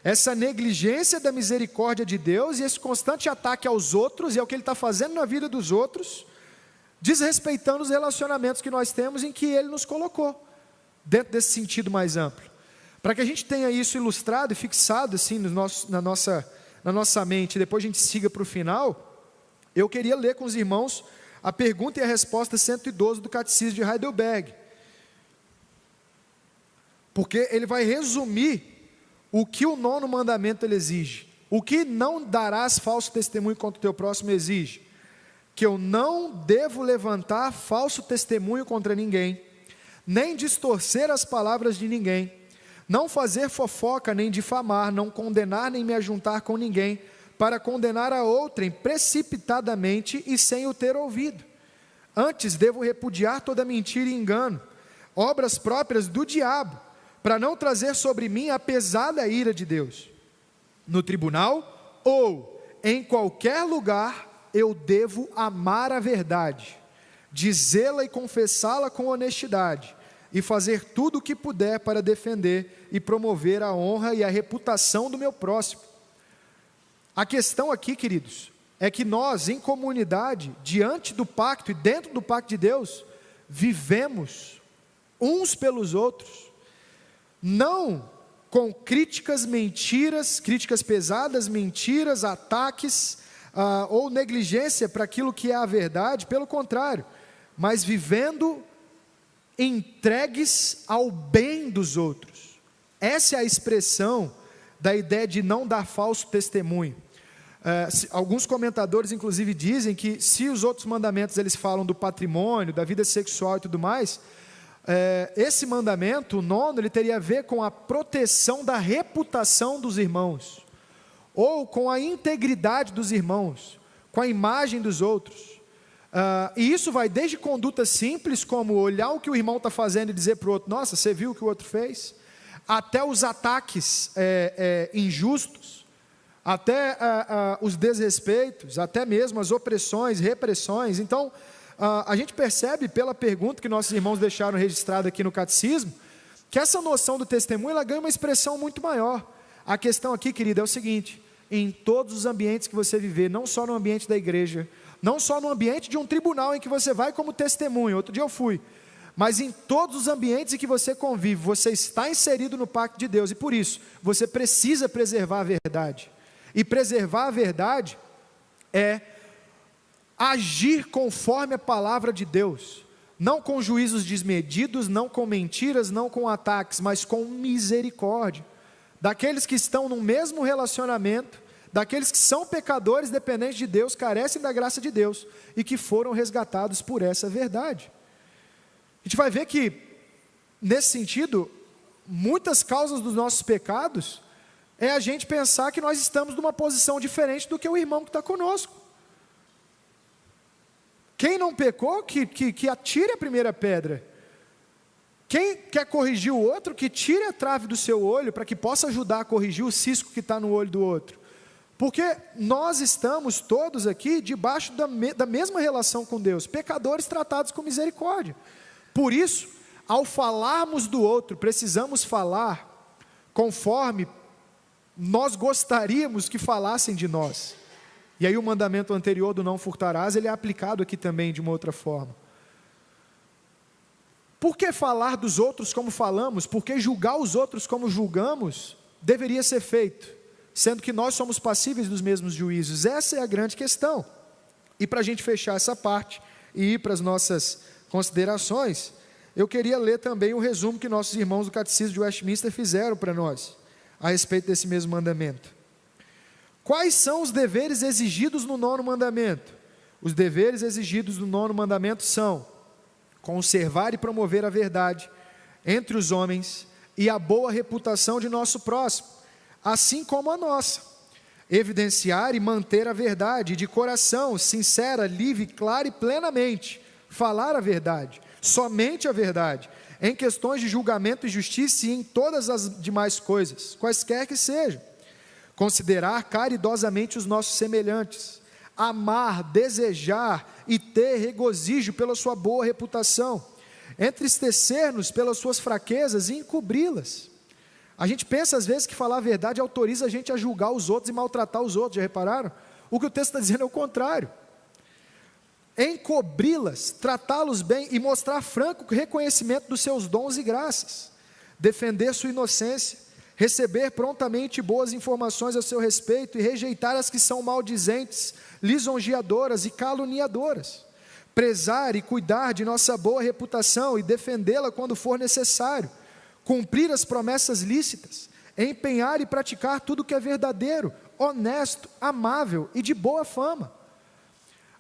Speaker 1: essa negligência da misericórdia de Deus, e esse constante ataque aos outros, e ao que Ele está fazendo na vida dos outros, desrespeitando os relacionamentos que nós temos, em que Ele nos colocou, dentro desse sentido mais amplo. Para que a gente tenha isso ilustrado e fixado assim na nossa mente, depois a gente siga para o final, eu queria ler com os irmãos a pergunta e a resposta 112 do Catecismo de Heidelberg, porque ele vai resumir o que o 9º mandamento ele exige. O que não darás falso testemunho contra o teu próximo exige? Que eu não devo levantar falso testemunho contra ninguém, nem distorcer as palavras de ninguém, não fazer fofoca, nem difamar, não condenar, nem me ajuntar com ninguém, para condenar a outrem precipitadamente e sem o ter ouvido. Antes devo repudiar toda mentira e engano, obras próprias do diabo, para não trazer sobre mim a pesada ira de Deus. No tribunal ou em qualquer lugar eu devo amar a verdade, dizê-la e confessá-la com honestidade, e fazer tudo o que puder para defender e promover a honra e a reputação do meu próximo. A questão aqui, queridos, é que nós, em comunidade, diante do pacto e dentro do pacto de Deus, vivemos uns pelos outros, não com críticas, mentiras, críticas pesadas, mentiras, ataques, ou negligência para aquilo que é a verdade, pelo contrário, mas vivendo entregues ao bem dos outros. Essa é a expressão da ideia de não dar falso testemunho. Alguns comentadores inclusive dizem que se os outros mandamentos eles falam do patrimônio, da vida sexual e tudo mais, esse mandamento, o 9º, ele teria a ver com a proteção da reputação dos irmãos, ou com a integridade dos irmãos, com a imagem dos outros. E isso vai desde condutas simples, como olhar o que o irmão está fazendo e dizer para o outro: nossa, você viu o que o outro fez? Até os ataques injustos, até os desrespeitos, até mesmo as opressões, repressões. Então, a gente percebe pela pergunta que nossos irmãos deixaram registrada aqui no Catecismo, que essa noção do testemunho ela ganha uma expressão muito maior. A questão aqui, querida, é o seguinte: em todos os ambientes que você viver, não só no ambiente da igreja, não só no ambiente de um tribunal em que você vai como testemunho, outro dia eu fui, mas em todos os ambientes em que você convive, você está inserido no pacto de Deus, e por isso, você precisa preservar a verdade, e preservar a verdade é agir conforme a palavra de Deus, não com juízos desmedidos, não com mentiras, não com ataques, mas com misericórdia, daqueles que estão no mesmo relacionamento, daqueles que são pecadores, dependentes de Deus, carecem da graça de Deus, e que foram resgatados por essa verdade. A gente vai ver que, nesse sentido, muitas causas dos nossos pecados, é a gente pensar que nós estamos numa posição diferente do que o irmão que está conosco. Quem não pecou, que atire a primeira pedra. Quem quer corrigir o outro, que tire a trave do seu olho, para que possa ajudar a corrigir o cisco que está no olho do outro. Porque nós estamos todos aqui debaixo da mesma relação com Deus, pecadores tratados com misericórdia. Por isso, ao falarmos do outro, precisamos falar conforme nós gostaríamos que falassem de nós. E aí o mandamento anterior do não furtarás, ele é aplicado aqui também de uma outra forma. Por que falar dos outros como falamos? Porque julgar os outros como julgamos deveria ser feito, sendo que nós somos passíveis dos mesmos juízos. Essa é a grande questão. E para a gente fechar essa parte e ir para as nossas considerações, eu queria ler também o resumo que nossos irmãos do Catecismo de Westminster fizeram para nós, a respeito desse mesmo mandamento. Quais são os deveres exigidos no 9º mandamento? Os deveres exigidos no 9º mandamento são: conservar e promover a verdade entre os homens e a boa reputação de nosso próximo, assim como a nossa. Evidenciar e manter a verdade de coração, sincera, livre, clara e plenamente. Falar a verdade, somente a verdade, em questões de julgamento e justiça e em todas as demais coisas, quaisquer que sejam. Considerar caridosamente os nossos semelhantes, amar, desejar e ter regozijo pela sua boa reputação, entristecer-nos pelas suas fraquezas e encobri-las. A gente pensa às vezes que falar a verdade autoriza a gente a julgar os outros e maltratar os outros, já repararam? O que o texto está dizendo é o contrário. Encobri-las, tratá-los bem e mostrar franco reconhecimento dos seus dons e graças, defender sua inocência, receber prontamente boas informações a seu respeito e rejeitar as que são maldizentes, lisonjeadoras e caluniadoras, prezar e cuidar de nossa boa reputação e defendê-la quando for necessário, cumprir as promessas lícitas, empenhar e praticar tudo que é verdadeiro, honesto, amável e de boa fama.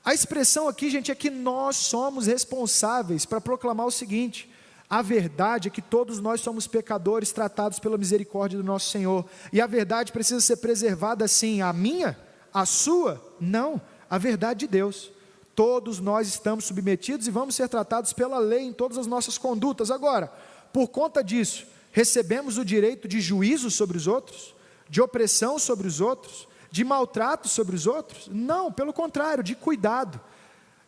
Speaker 1: A expressão aqui, gente, é que nós somos responsáveis para proclamar o seguinte: a verdade é que todos nós somos pecadores tratados pela misericórdia do nosso Senhor, e a verdade precisa ser preservada assim. A minha? A sua? Não, a verdade de Deus. Todos nós estamos submetidos e vamos ser tratados pela lei em todas as nossas condutas. Agora, por conta disso, recebemos o direito de juízo sobre os outros, de opressão sobre os outros, de maltrato sobre os outros? Não, pelo contrário, de cuidado.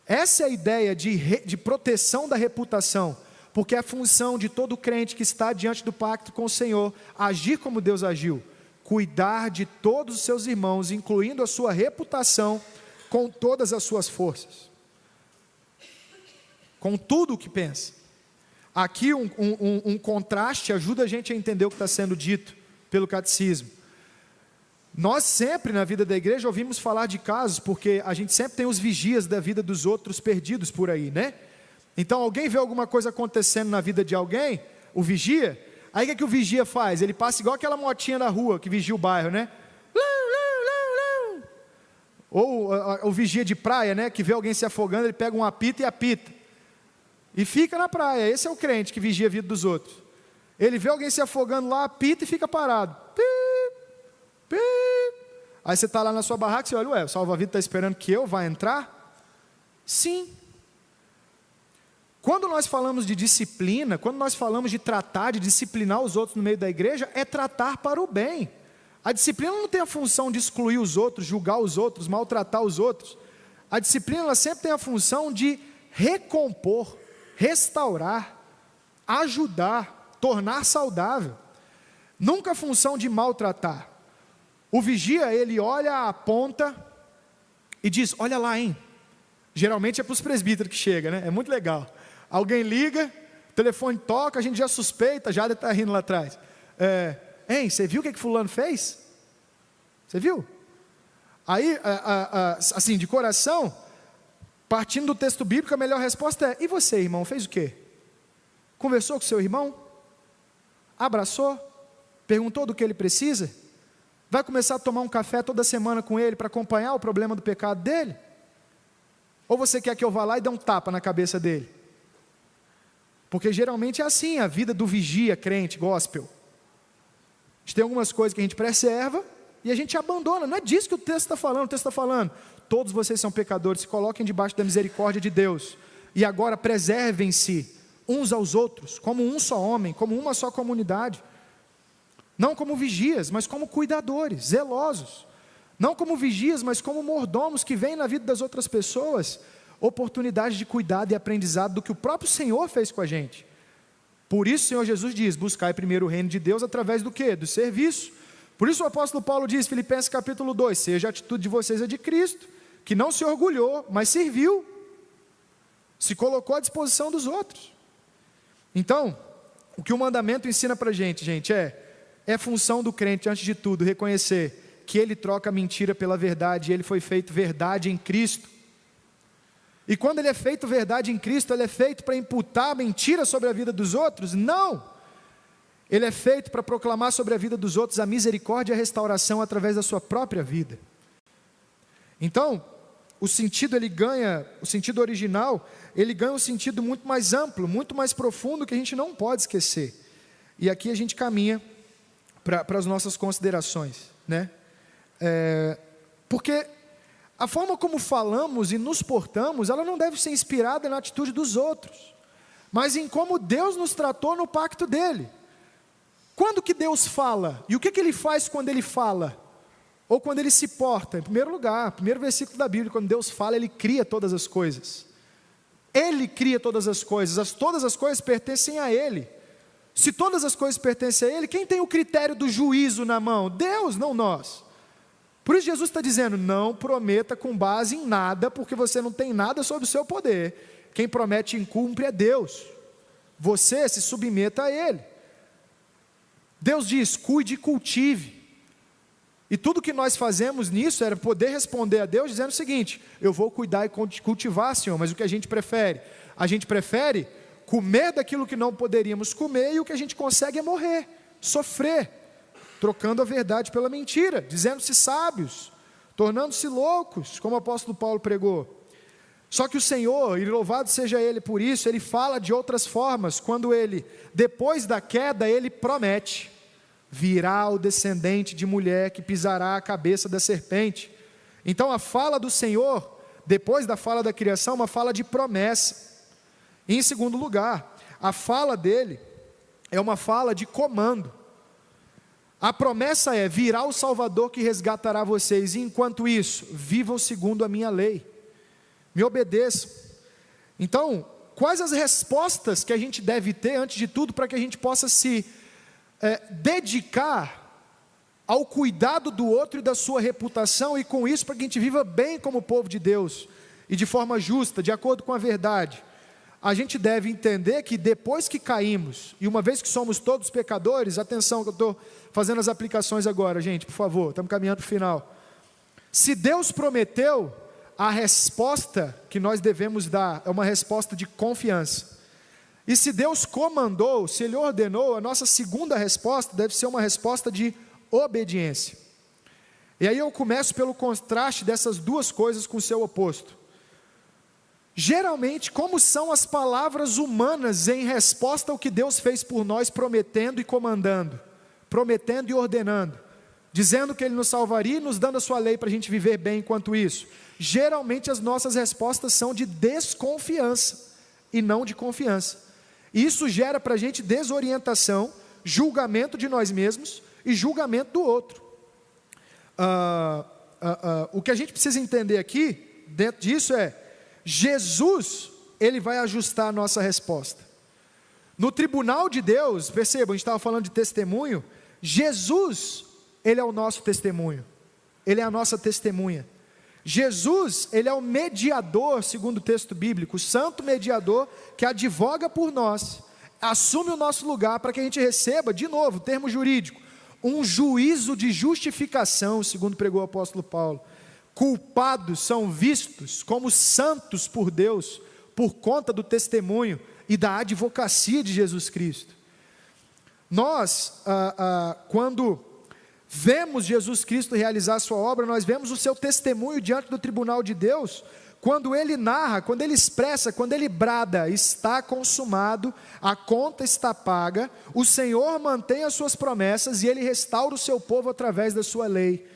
Speaker 1: Essa é a ideia de proteção da reputação, porque é a função de todo crente que está diante do pacto com o Senhor, agir como Deus agiu, cuidar de todos os seus irmãos, incluindo a sua reputação, com todas as suas forças, com tudo o que pensa. Aqui um contraste ajuda a gente a entender o que está sendo dito pelo catecismo. Nós sempre na vida da igreja ouvimos falar de casos, porque a gente sempre tem os vigias da vida dos outros perdidos por aí, né? Então alguém vê alguma coisa acontecendo na vida de alguém, o vigia, aí o que o vigia faz? Ele passa igual aquela motinha na rua que vigia o bairro, né? Ou o vigia de praia, né? Que vê alguém se afogando, ele pega um apito e apita, e fica na praia. Esse é o crente que vigia a vida dos outros. Ele vê alguém se afogando lá, apita e fica parado. Aí você está lá na sua barraca e você olha: ué, o salva-vida está esperando que eu vá entrar? Sim. Quando nós falamos de disciplina, quando nós falamos de tratar, de disciplinar os outros no meio da igreja, é tratar para o bem. A disciplina não tem a função de excluir os outros, julgar os outros, maltratar os outros. A disciplina ela sempre tem a função de recompor, restaurar, ajudar, tornar saudável. Nunca a função de maltratar. O vigia, ele olha, aponta e diz: olha lá, hein? Geralmente é para os presbíteros que chega, né? É muito legal. Alguém liga, o telefone toca, a gente já suspeita, já está rindo lá atrás. Hein, você viu o que fulano fez? Você viu? Aí, assim, de coração, partindo do texto bíblico, a melhor resposta é: e você, irmão, fez o quê? Conversou com seu irmão? Abraçou? Perguntou do que ele precisa? Vai começar a tomar um café toda semana com ele para acompanhar o problema do pecado dele? Ou você quer que eu vá lá e dê um tapa na cabeça dele? Porque geralmente é assim a vida do vigia crente, gospel. A gente tem algumas coisas que a gente preserva e a gente abandona. Não é disso que o texto está falando. O texto está falando: todos vocês são pecadores, se coloquem debaixo da misericórdia de Deus. E agora preservem-se uns aos outros, como um só homem, como uma só comunidade. Não como vigias, mas como cuidadores, zelosos. Não como vigias, mas como mordomos que veem na vida das outras pessoas oportunidade de cuidado e aprendizado do que o próprio Senhor fez com a gente. Por isso o Senhor Jesus diz: buscai primeiro o reino de Deus através do quê? Do serviço. Por isso o apóstolo Paulo diz, Filipenses capítulo 2, seja a atitude de vocês a de Cristo, que não se orgulhou, mas serviu, se colocou à disposição dos outros. Então, o que o mandamento ensina para a gente, é função do crente, antes de tudo, reconhecer que ele troca a mentira pela verdade, e ele foi feito verdade em Cristo. E quando ele é feito verdade em Cristo, ele é feito para imputar mentira sobre a vida dos outros? Não! Ele é feito para proclamar sobre a vida dos outros a misericórdia e a restauração através da sua própria vida. Então, o sentido original, ele ganha um sentido muito mais amplo, muito mais profundo, que a gente não pode esquecer. E aqui a gente caminha para as nossas considerações, né? Porque a forma como falamos e nos portamos, ela não deve ser inspirada na atitude dos outros, mas em como Deus nos tratou no pacto dele. Quando que Deus fala? E o que ele faz quando ele fala? Ou quando ele se porta? Em primeiro lugar, primeiro versículo da Bíblia, quando Deus fala, ele cria todas as coisas. Ele cria todas as coisas, todas as coisas pertencem a ele. Se todas as coisas pertencem a ele, quem tem o critério do juízo na mão? Deus, não nós. Por isso Jesus está dizendo: não prometa com base em nada, porque você não tem nada sobre o seu poder. Quem promete e cumpre é Deus. Você se submeta a ele. Deus diz: cuide e cultive. E tudo que nós fazemos nisso era poder responder a Deus dizendo o seguinte: eu vou cuidar e cultivar, Senhor. Mas o que a gente prefere? A gente prefere comer daquilo que não poderíamos comer, e o que a gente consegue é morrer, sofrer, trocando a verdade pela mentira, dizendo-se sábios, tornando-se loucos, como o apóstolo Paulo pregou. Só que o Senhor, e louvado seja Ele por isso, Ele fala de outras formas, quando Ele, depois da queda, Ele promete: virá o descendente de mulher que pisará a cabeça da serpente. Então a fala do Senhor, depois da fala da criação, é uma fala de promessa. E em segundo lugar, a fala dele é uma fala de comando. A promessa é: virá o Salvador que resgatará vocês, e enquanto isso, vivam segundo a minha lei, me obedeçam. Então, quais as respostas que a gente deve ter, antes de tudo, para que a gente possa se dedicar ao cuidado do outro e da sua reputação, e com isso, para que a gente viva bem como povo de Deus, e de forma justa, de acordo com a verdade? A gente deve entender que depois que caímos, e uma vez que somos todos pecadores, atenção que eu estou fazendo as aplicações agora, gente, por favor, estamos caminhando para o final. Se Deus prometeu, a resposta que nós devemos dar é uma resposta de confiança. E se Deus comandou, se Ele ordenou, a nossa segunda resposta deve ser uma resposta de obediência. E aí eu começo pelo contraste dessas duas coisas com o seu oposto. Geralmente, como são as palavras humanas em resposta ao que Deus fez por nós, prometendo e comandando, prometendo e ordenando, dizendo que Ele nos salvaria e nos dando a sua lei para a gente viver bem enquanto isso? Geralmente as nossas respostas são de desconfiança e não de confiança. E isso gera para a gente desorientação, julgamento de nós mesmos e julgamento do outro. O que a gente precisa entender aqui, dentro disso, é: Jesus, Ele vai ajustar a nossa resposta. No tribunal de Deus, percebam, a gente estava falando de testemunho, Jesus, Ele é o nosso testemunho, Ele é a nossa testemunha. Jesus, Ele é o mediador, segundo o texto bíblico, o santo mediador que advoga por nós, assume o nosso lugar para que a gente receba, de novo, termo jurídico, um juízo de justificação, segundo pregou o apóstolo Paulo. Culpados são vistos como santos por Deus, por conta do testemunho e da advocacia de Jesus Cristo. Nós, quando vemos Jesus Cristo realizar a sua obra, nós vemos o seu testemunho diante do tribunal de Deus, quando ele narra, quando ele expressa, quando ele brada: está consumado, a conta está paga, o Senhor mantém as suas promessas e ele restaura o seu povo através da sua lei.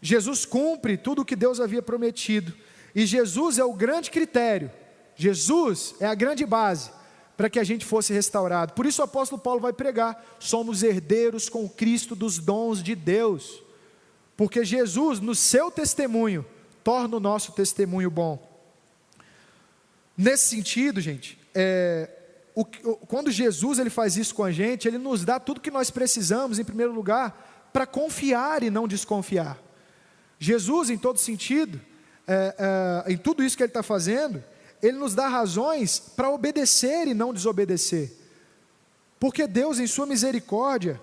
Speaker 1: Jesus cumpre tudo o que Deus havia prometido, e Jesus é o grande critério, Jesus é a grande base para que a gente fosse restaurado. Por isso o apóstolo Paulo vai pregar: somos herdeiros com Cristo dos dons de Deus, porque Jesus, no seu testemunho, torna o nosso testemunho bom. Nesse sentido, gente, quando Jesus ele faz isso com a gente, ele nos dá tudo que nós precisamos, em primeiro lugar, para confiar e não desconfiar. Jesus, em todo sentido, em tudo isso que ele está fazendo, ele nos dá razões para obedecer e não desobedecer, porque Deus, em sua misericórdia,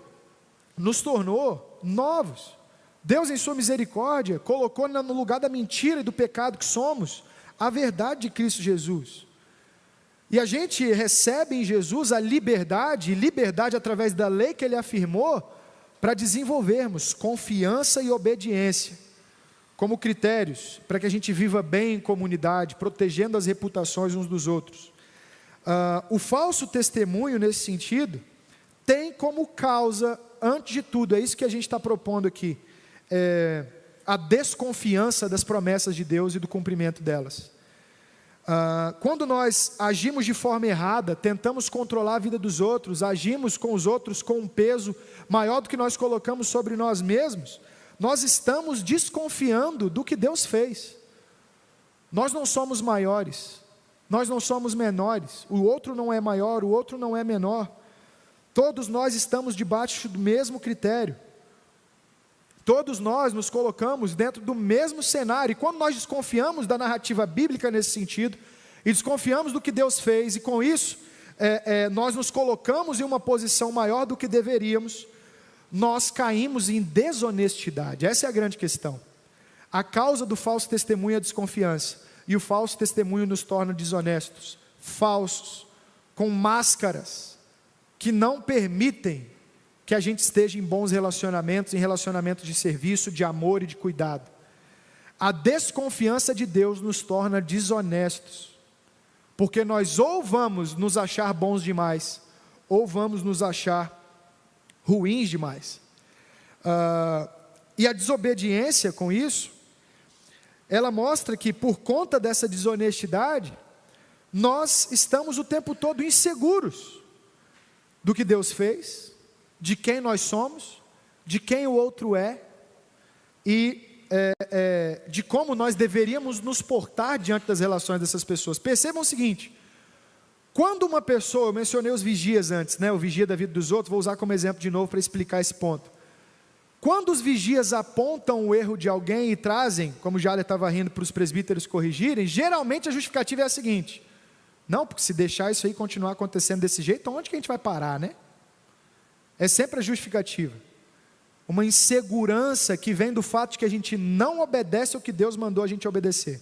Speaker 1: nos tornou novos. Deus, em sua misericórdia, colocou no lugar da mentira e do pecado que somos, a verdade de Cristo Jesus. E a gente recebe em Jesus a liberdade, e liberdade através da lei que Ele afirmou, para desenvolvermos confiança e obediência, como critérios, para que a gente viva bem em comunidade, protegendo as reputações uns dos outros. O falso testemunho, nesse sentido, tem como causa, antes de tudo, é isso que a gente está propondo aqui, a desconfiança das promessas de Deus e do cumprimento delas. Quando nós agimos de forma errada, tentamos controlar a vida dos outros, agimos com os outros com um peso maior do que nós colocamos sobre nós mesmos, nós estamos desconfiando do que Deus fez. Nós não somos maiores, nós não somos menores, o outro não é maior, o outro não é menor, todos nós estamos debaixo do mesmo critério. Todos nós nos colocamos dentro do mesmo cenário, e quando nós desconfiamos da narrativa bíblica nesse sentido, e desconfiamos do que Deus fez, e com isso, nós nos colocamos em uma posição maior do que deveríamos, nós caímos em desonestidade. Essa é a grande questão. A causa do falso testemunho é a desconfiança, e o falso testemunho nos torna desonestos, falsos, com máscaras, que não permitem que a gente esteja em bons relacionamentos, em relacionamentos de serviço, de amor e de cuidado. A desconfiança de Deus nos torna desonestos, porque nós ou vamos nos achar bons demais, ou vamos nos achar ruins demais. E a desobediência com isso, ela mostra que por conta dessa desonestidade, nós estamos o tempo todo inseguros do que Deus fez, de quem nós somos, de quem o outro é, e de como nós deveríamos nos portar diante das relações dessas pessoas. Percebam o seguinte: quando uma pessoa, eu mencionei os vigias antes, o vigia da vida dos outros, vou usar como exemplo de novo para explicar esse ponto. Quando os vigias apontam o erro de alguém e trazem, como o Jaler estava rindo, para os presbíteros corrigirem, geralmente a justificativa é a seguinte: não, porque se deixar isso aí continuar acontecendo desse jeito, onde que a gente vai parar, né? É sempre a justificativa, uma insegurança que vem do fato de que a gente não obedece ao que Deus mandou a gente obedecer.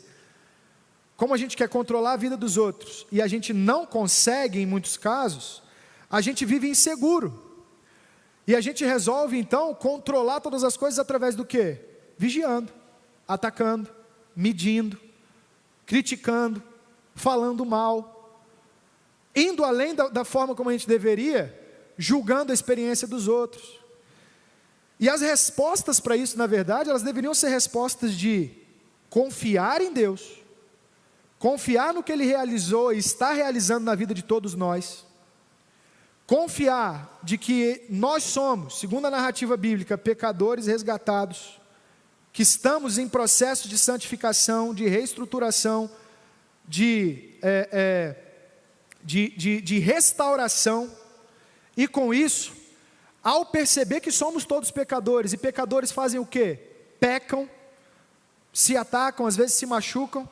Speaker 1: Como a gente quer controlar a vida dos outros, e a gente não consegue em muitos casos, a gente vive inseguro, e a gente resolve então controlar todas as coisas através do quê? Vigiando, atacando, medindo, criticando, falando mal, indo além da forma como a gente deveria, julgando a experiência dos outros. E as respostas para isso, na verdade, elas deveriam ser respostas de confiar em Deus, confiar no que Ele realizou e está realizando na vida de todos nós, confiar de que nós somos, segundo a narrativa bíblica, pecadores resgatados, que estamos em processo de santificação, de reestruturação, de restauração. E com isso, ao perceber que somos todos pecadores, e pecadores fazem o quê? Pecam, se atacam, às vezes se machucam,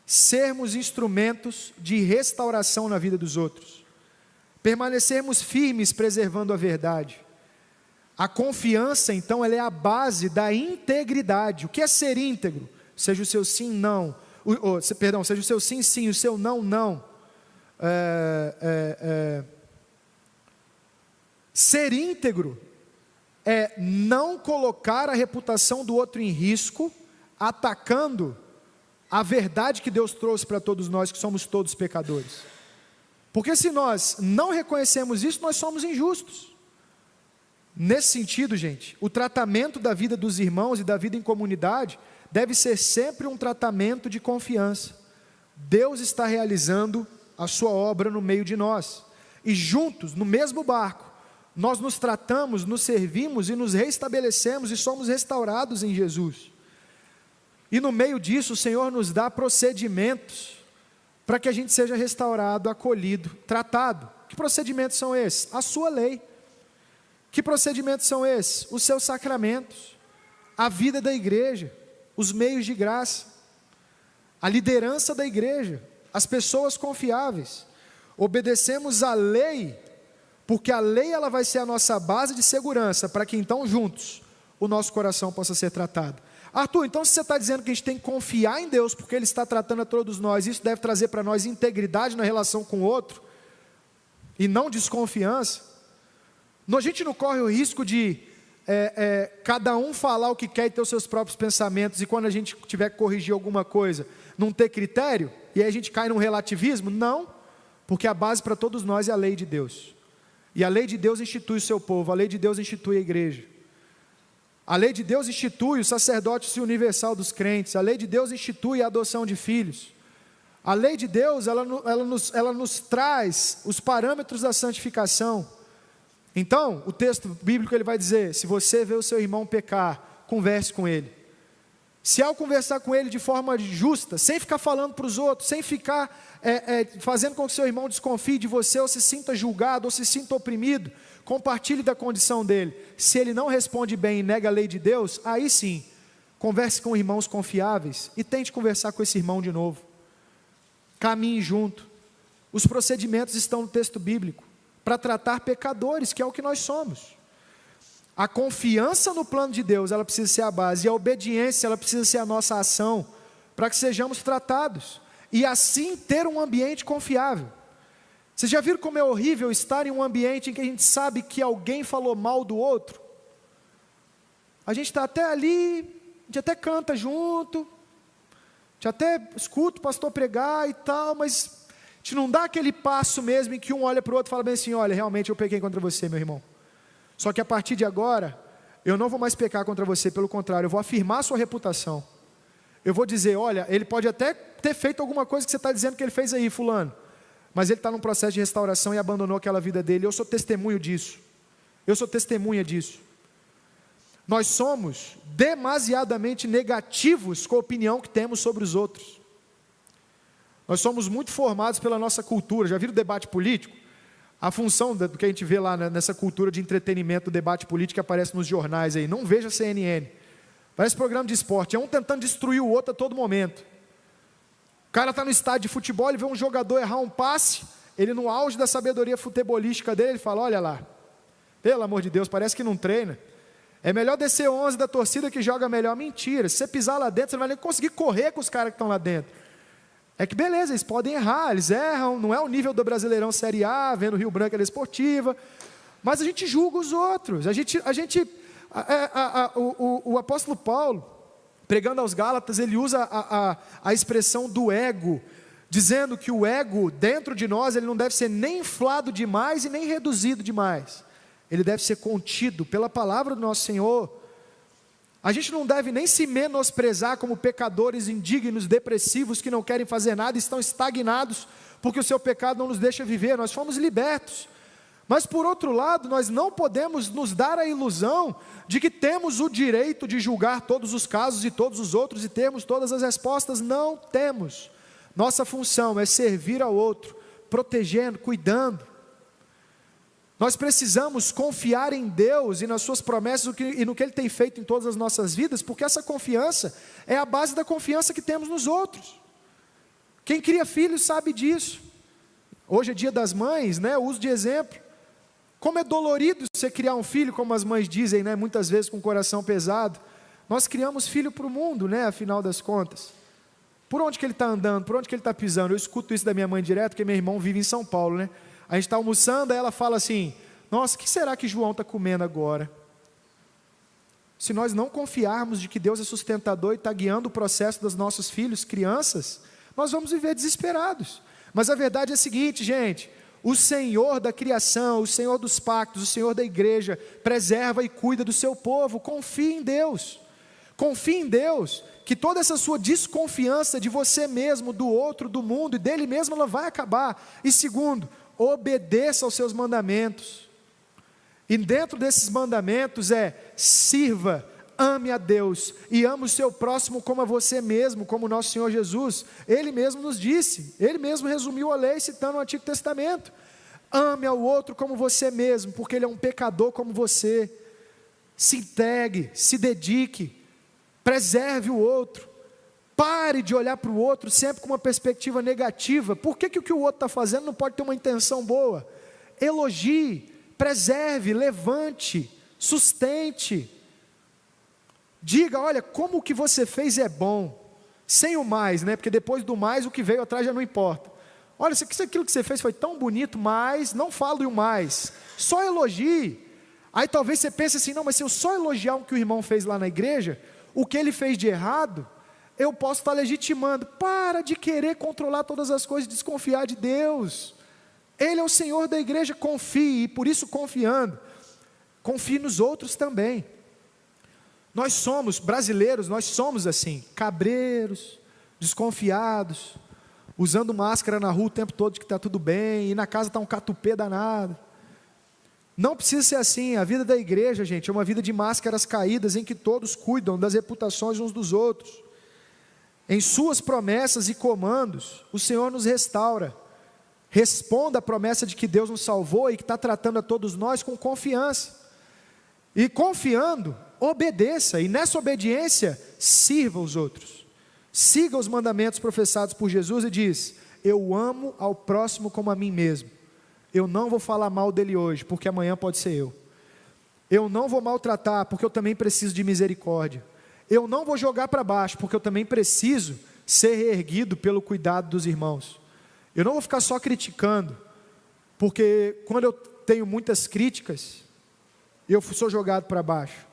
Speaker 1: sermos instrumentos de restauração na vida dos outros, permanecermos firmes preservando a verdade. A confiança, então, ela é a base da integridade. O que é ser íntegro? Seja o seu sim, não, seja o seu sim, sim, o seu não, não. Ser íntegro é não colocar a reputação do outro em risco, atacando a verdade que Deus trouxe para todos nós, que somos todos pecadores. Porque se nós não reconhecemos isso, nós somos injustos. Nesse sentido, gente, o tratamento da vida dos irmãos e da vida em comunidade deve ser sempre um tratamento de confiança. Deus está realizando a sua obra no meio de nós. E juntos, no mesmo barco, nós nos tratamos, nos servimos e nos reestabelecemos e somos restaurados em Jesus. E no meio disso, o Senhor nos dá procedimentos para que a gente seja restaurado, acolhido, tratado. Que procedimentos são esses? A sua lei. Que procedimentos são esses? Os seus sacramentos, a vida da igreja, os meios de graça, a liderança da igreja, as pessoas confiáveis. Obedecemos à lei, porque a lei ela vai ser a nossa base de segurança, para que então juntos o nosso coração possa ser tratado. Arthur, então se você está dizendo que a gente tem que confiar em Deus, porque Ele está tratando a todos nós, isso deve trazer para nós integridade na relação com o outro, e não desconfiança. A gente não corre o risco de cada um falar o que quer e ter os seus próprios pensamentos, e quando a gente tiver que corrigir alguma coisa, não ter critério, e aí a gente cai num relativismo? Não, porque a base para todos nós é a lei de Deus, e a lei de Deus institui o seu povo, a lei de Deus institui a igreja, a lei de Deus institui o sacerdócio universal dos crentes, a lei de Deus institui a adoção de filhos, a lei de Deus ela nos traz os parâmetros da santificação. Então, o texto bíblico ele vai dizer, se você vê o seu irmão pecar, converse com ele. Se ao conversar com ele de forma justa, sem ficar falando para os outros, sem ficar fazendo com que seu irmão desconfie de você, ou se sinta julgado, ou se sinta oprimido, compartilhe da condição dele. Se ele não responde bem e nega a lei de Deus, aí sim, converse com irmãos confiáveis e tente conversar com esse irmão de novo. Caminhe junto. Os procedimentos estão no texto bíblico, para tratar pecadores, que é o que nós somos. A confiança no plano de Deus, ela precisa ser a base, e a obediência, ela precisa ser a nossa ação, para que sejamos tratados, e assim ter um ambiente confiável. Vocês já viram como é horrível estar em um ambiente em que a gente sabe que alguém falou mal do outro? A gente está até ali, a gente até canta junto, a gente até escuta o pastor pregar e tal, mas a gente não dá aquele passo mesmo em que um olha para o outro e fala bem assim, olha, realmente eu pequei contra você, meu irmão. Só que a partir de agora, eu não vou mais pecar contra você, pelo contrário, eu vou afirmar a sua reputação. Eu vou dizer, olha, ele pode até ter feito alguma coisa que você está dizendo que ele fez aí, fulano, mas ele está num processo de restauração e abandonou aquela vida dele, eu sou testemunho disso. Eu sou testemunha disso. Nós somos demasiadamente negativos com a opinião que temos sobre os outros. Nós somos muito formados pela nossa cultura. Já viram o debate político? A função do que a gente vê lá nessa cultura de entretenimento, do debate político que aparece nos jornais aí. Não veja CNN. Parece programa de esporte. É um tentando destruir o outro a todo momento. O cara está no estádio de futebol, ele vê um jogador errar um passe, ele no auge da sabedoria futebolística dele, ele fala, olha lá, pelo amor de Deus, parece que não treina. É melhor descer 11 da torcida que joga melhor. Mentira, se você pisar lá dentro, você não vai nem conseguir correr com os caras que estão lá dentro. É que beleza, eles podem errar, eles erram, não é o nível do Brasileirão Série A, vendo Rio Branco, ela é esportiva, mas a gente julga os outros, o apóstolo Paulo, pregando aos Gálatas, ele usa a expressão do ego, dizendo que o ego dentro de nós, ele não deve ser nem inflado demais e nem reduzido demais, ele deve ser contido pela palavra do nosso Senhor. A gente não deve nem se menosprezar como pecadores indignos, depressivos, que não querem fazer nada, estão estagnados, porque o seu pecado não nos deixa viver, nós fomos libertos. Mas por outro lado, nós não podemos nos dar a ilusão de que temos o direito de julgar todos os casos e todos os outros e termos todas as respostas. Não temos. Nossa função é servir ao outro, protegendo, cuidando. Nós precisamos confiar em Deus e nas suas promessas e no que Ele tem feito em todas as nossas vidas, porque essa confiança é a base da confiança que temos nos outros. Quem cria filhos sabe disso. Hoje é dia das mães, né? Eu uso de exemplo. Como é dolorido você criar um filho, como as mães dizem, né? Muitas vezes com o coração pesado. Nós criamos filho para o mundo, né? Afinal das contas. Por onde que ele está andando? Por onde que ele está pisando? Eu escuto isso da minha mãe direto, porque meu irmão vive em São Paulo, né? A gente está almoçando, aí ela fala assim, nossa, o que será que João está comendo agora? se nós não confiarmos de que Deus é sustentador e está guiando o processo dos nossos filhos, crianças, nós vamos viver desesperados. Mas a verdade é a seguinte, gente: o Senhor da criação, o Senhor dos pactos, o Senhor da igreja, preserva e cuida do seu povo. Confie em Deus. Confie em Deus, que toda essa sua desconfiança de você mesmo, do outro, do mundo e dele mesmo, ela vai acabar. E segundo, obedeça aos seus mandamentos. E dentro desses mandamentos sirva, ame a Deus e ame o seu próximo como a você mesmo, como o nosso Senhor Jesus. Ele mesmo nos disse, Ele mesmo resumiu a lei citando o Antigo Testamento. Ame ao outro como você mesmo, porque ele é um pecador como você. Se entregue, se dedique, preserve o outro. Pare de olhar para o outro sempre com uma perspectiva negativa. Por que o que o outro está fazendo não pode ter uma intenção boa? Elogie, preserve, levante, sustente. Diga, olha, como o que você fez é bom, sem o mais, né? Porque depois do mais, o que veio atrás já não importa. Olha, aquilo que você fez foi tão bonito, mas não fale o mais, só elogie. Aí talvez você pense assim, não, mas se eu só elogiar o que o irmão fez lá na igreja, o que ele fez de errado, eu posso estar legitimando. Para de querer controlar todas as coisas, desconfiar de Deus. Ele é o Senhor da igreja, confie, e por isso confiando, confie nos outros também. Nós somos brasileiros, nós somos assim, cabreiros, desconfiados, usando máscara na rua o tempo todo de que está tudo bem, e na casa está um catupê danado. Não precisa ser assim. A vida da igreja, gente, é uma vida de máscaras caídas, em que todos cuidam das reputações uns dos outros. Em suas promessas e comandos, o Senhor nos restaura. Responda à promessa de que Deus nos salvou e que está tratando a todos nós com confiança. E confiando, obedeça, e nessa obediência, sirva os outros. Siga os mandamentos professados por Jesus e diz: eu amo ao próximo como a mim mesmo. Eu não vou falar mal dele hoje, porque amanhã pode ser eu. Eu não vou maltratar, porque eu também preciso de misericórdia. Eu não vou jogar para baixo, porque eu também preciso ser reerguido pelo cuidado dos irmãos. Eu não vou ficar só criticando, porque quando eu tenho muitas críticas, eu sou jogado para baixo.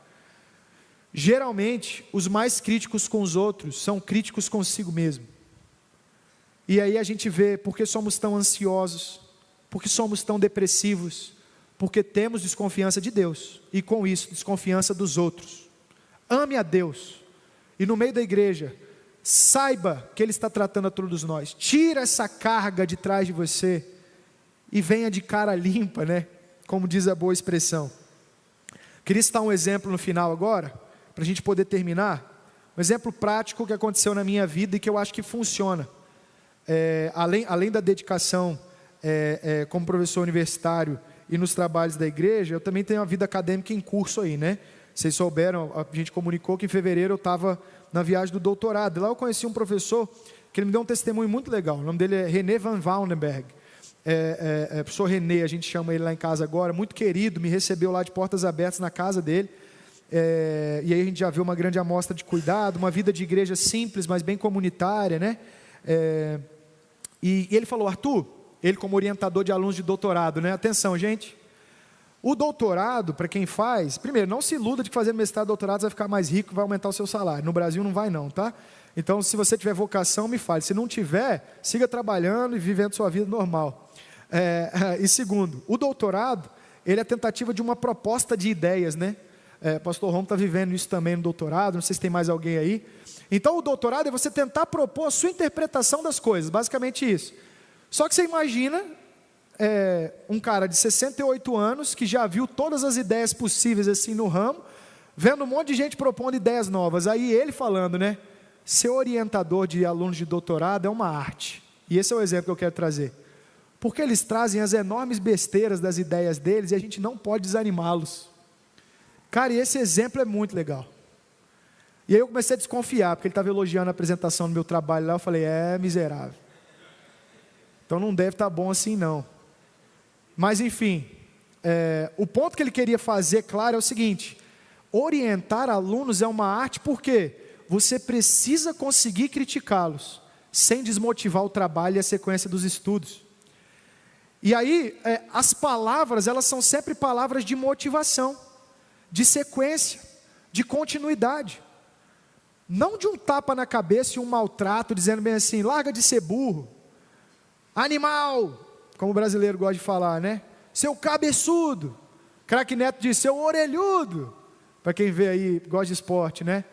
Speaker 1: Geralmente, os mais críticos com os outros são críticos consigo mesmo. E aí a gente vê porque somos tão ansiosos, porque somos tão depressivos, porque temos desconfiança de Deus, e com isso, desconfiança dos outros. Ame a Deus, e no meio da igreja, saiba que Ele está tratando a todos nós. Tira essa carga de trás de você, e venha de cara limpa, né? Como diz a boa expressão. Queria citar um exemplo no final agora, para a gente poder terminar. Um exemplo prático que aconteceu na minha vida e que eu acho que funciona. Além da dedicação como professor universitário e nos trabalhos da igreja, eu também tenho uma vida acadêmica em curso aí, né? Vocês souberam, a gente comunicou que em fevereiro eu estava na viagem do doutorado. Lá eu conheci um professor que ele me deu um testemunho muito legal. O nome dele é René Van Woudenberg. Professor René, a gente chama ele lá em casa agora, muito querido, me recebeu lá de portas abertas na casa dele. E aí a gente já viu uma grande amostra de cuidado, uma vida de igreja simples, mas bem comunitária, né? E ele falou: Arthur, ele como orientador de alunos de doutorado, né? Atenção, gente. O doutorado, para quem faz, primeiro, não se iluda de que fazer mestrado e doutorado você vai ficar mais rico, vai aumentar o seu salário. No Brasil não vai não, tá? Então, se você tiver vocação, me fale. Se não tiver, siga trabalhando e vivendo sua vida normal. E segundo, o doutorado, ele é a tentativa de uma proposta de ideias, né? Pastor Romo está vivendo isso também no doutorado, não sei se tem mais alguém aí. Então, o doutorado é você tentar propor a sua interpretação das coisas, basicamente isso. Só que você imagina um cara de 68 anos, que já viu todas as ideias possíveis assim no ramo, vendo um monte de gente propondo ideias novas. Aí ele falando, né? Ser orientador de alunos de doutorado é uma arte. E esse é o exemplo que eu quero trazer. Porque eles trazem as enormes besteiras das ideias deles e a gente não pode desanimá-los. Cara, e esse exemplo é muito legal. E aí eu comecei a desconfiar, porque ele estava elogiando a apresentação do meu trabalho lá. Eu falei: miserável. Então não deve estar bom assim não. Mas enfim, o ponto que ele queria fazer, claro, é o seguinte: orientar alunos é uma arte, porque você precisa conseguir criticá-los, sem desmotivar o trabalho e a sequência dos estudos. E aí, as palavras, elas são sempre palavras de motivação, de sequência. de continuidade. Não de um tapa na cabeça e um maltrato, dizendo bem assim, larga de ser burro, animal, como o brasileiro gosta de falar, né? Seu cabeçudo. Craque Neto diz, seu orelhudo, para quem vê aí, gosta de esporte, né?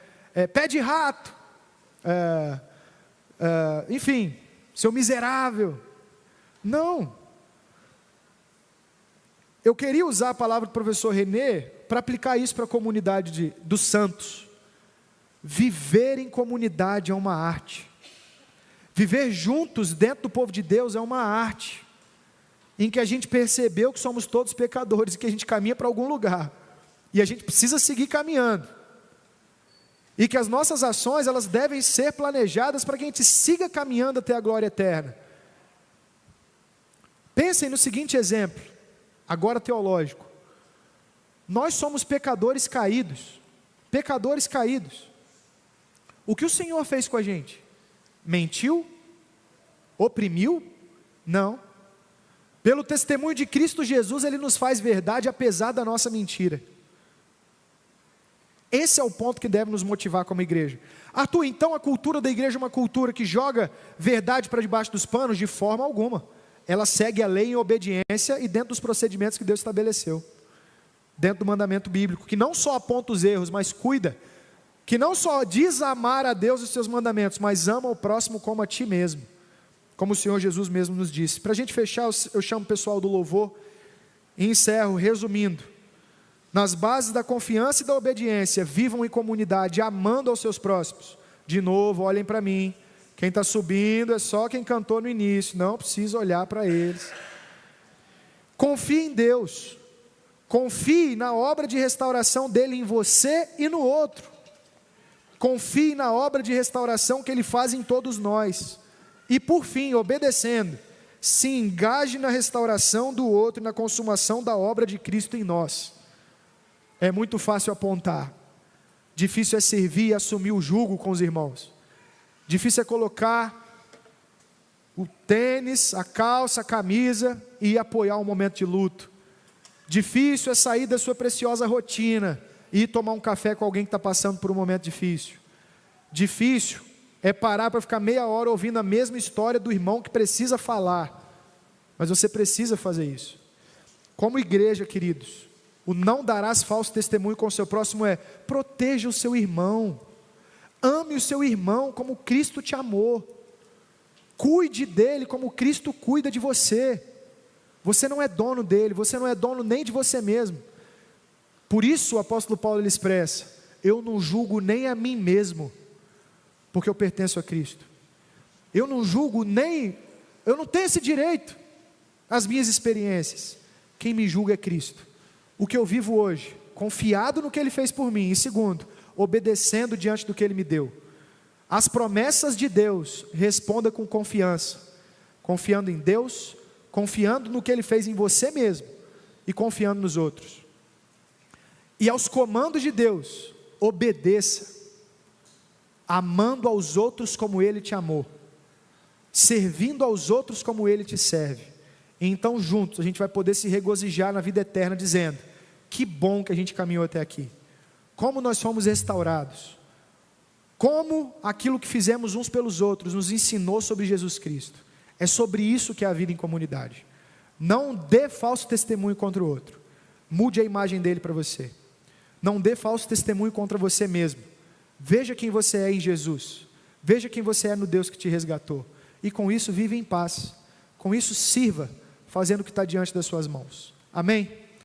Speaker 1: Pé de rato, enfim, seu miserável. Não. Eu queria usar a palavra do professor René para aplicar isso para a comunidade dos santos. Viver em comunidade é uma arte. Viver juntos dentro do povo de Deus é uma arte, em que a gente percebeu que somos todos pecadores e que a gente caminha para algum lugar, e a gente precisa seguir caminhando, e que as nossas ações, elas devem ser planejadas para que a gente siga caminhando até a glória eterna. Pensem no seguinte exemplo, agora teológico. Nós somos pecadores caídos. O que o Senhor fez com a gente? Mentiu? Oprimiu? Não. Pelo testemunho de Cristo Jesus, Ele nos faz verdade apesar da nossa mentira. Esse é o ponto que deve nos motivar como igreja. Arthur, então a cultura da igreja é uma cultura que joga verdade para debaixo dos panos? De forma alguma. Ela segue a lei em obediência e dentro dos procedimentos que Deus estabeleceu, dentro do mandamento bíblico, que não só aponta os erros, mas cuida, que não só diz amar a Deus e os seus mandamentos, mas ama o próximo como a ti mesmo, como o Senhor Jesus mesmo nos disse. Para a gente fechar, eu chamo o pessoal do louvor e encerro resumindo: nas bases da confiança e da obediência, vivam em comunidade, amando aos seus próximos. De novo, olhem para mim. Quem está subindo é só quem cantou no início, não precisa olhar para eles. Confie em Deus, confie na obra de restauração dele em você e no outro. Confie na obra de restauração que ele faz em todos nós. E por fim, obedecendo, se engaje na restauração do outro e na consumação da obra de Cristo em nós. É muito fácil apontar, difícil é servir e assumir o jugo com os irmãos. Difícil é colocar o tênis, a calça, a camisa e apoiar um momento de luto. Difícil é sair da sua preciosa rotina e ir tomar um café com alguém que está passando por um momento difícil. Difícil é parar para ficar meia hora ouvindo a mesma história do irmão que precisa falar. Mas você precisa fazer isso. Como igreja, queridos, o não darás falso testemunho com o seu próximo é: proteja o seu irmão. Ame o seu irmão como Cristo te amou. Cuide dele como Cristo cuida de você. Você não é dono dele, você não é dono nem de você mesmo. Por isso o apóstolo Paulo ele expressa: eu não julgo nem a mim mesmo, porque eu pertenço a Cristo. Eu não julgo eu não tenho esse direito, as minhas experiências. Quem me julga é Cristo. O que eu vivo hoje, confiado no que Ele fez por mim, e segundo, obedecendo diante do que Ele me deu. As promessas de Deus, responda com confiança, confiando em Deus, confiando no que Ele fez em você mesmo, e confiando nos outros. E aos comandos de Deus, obedeça, amando aos outros como Ele te amou, servindo aos outros como Ele te serve. E então juntos a gente vai poder se regozijar na vida eterna, dizendo: que bom que a gente caminhou até aqui. Como nós fomos restaurados, como aquilo que fizemos uns pelos outros nos ensinou sobre Jesus Cristo. É sobre isso que é a vida em comunidade. Não dê falso testemunho contra o outro, mude a imagem dele para você. Não dê falso testemunho contra você mesmo. Veja quem você é em Jesus, veja quem você é no Deus que te resgatou, e com isso vive em paz, com isso sirva, fazendo o que está diante das suas mãos. Amém?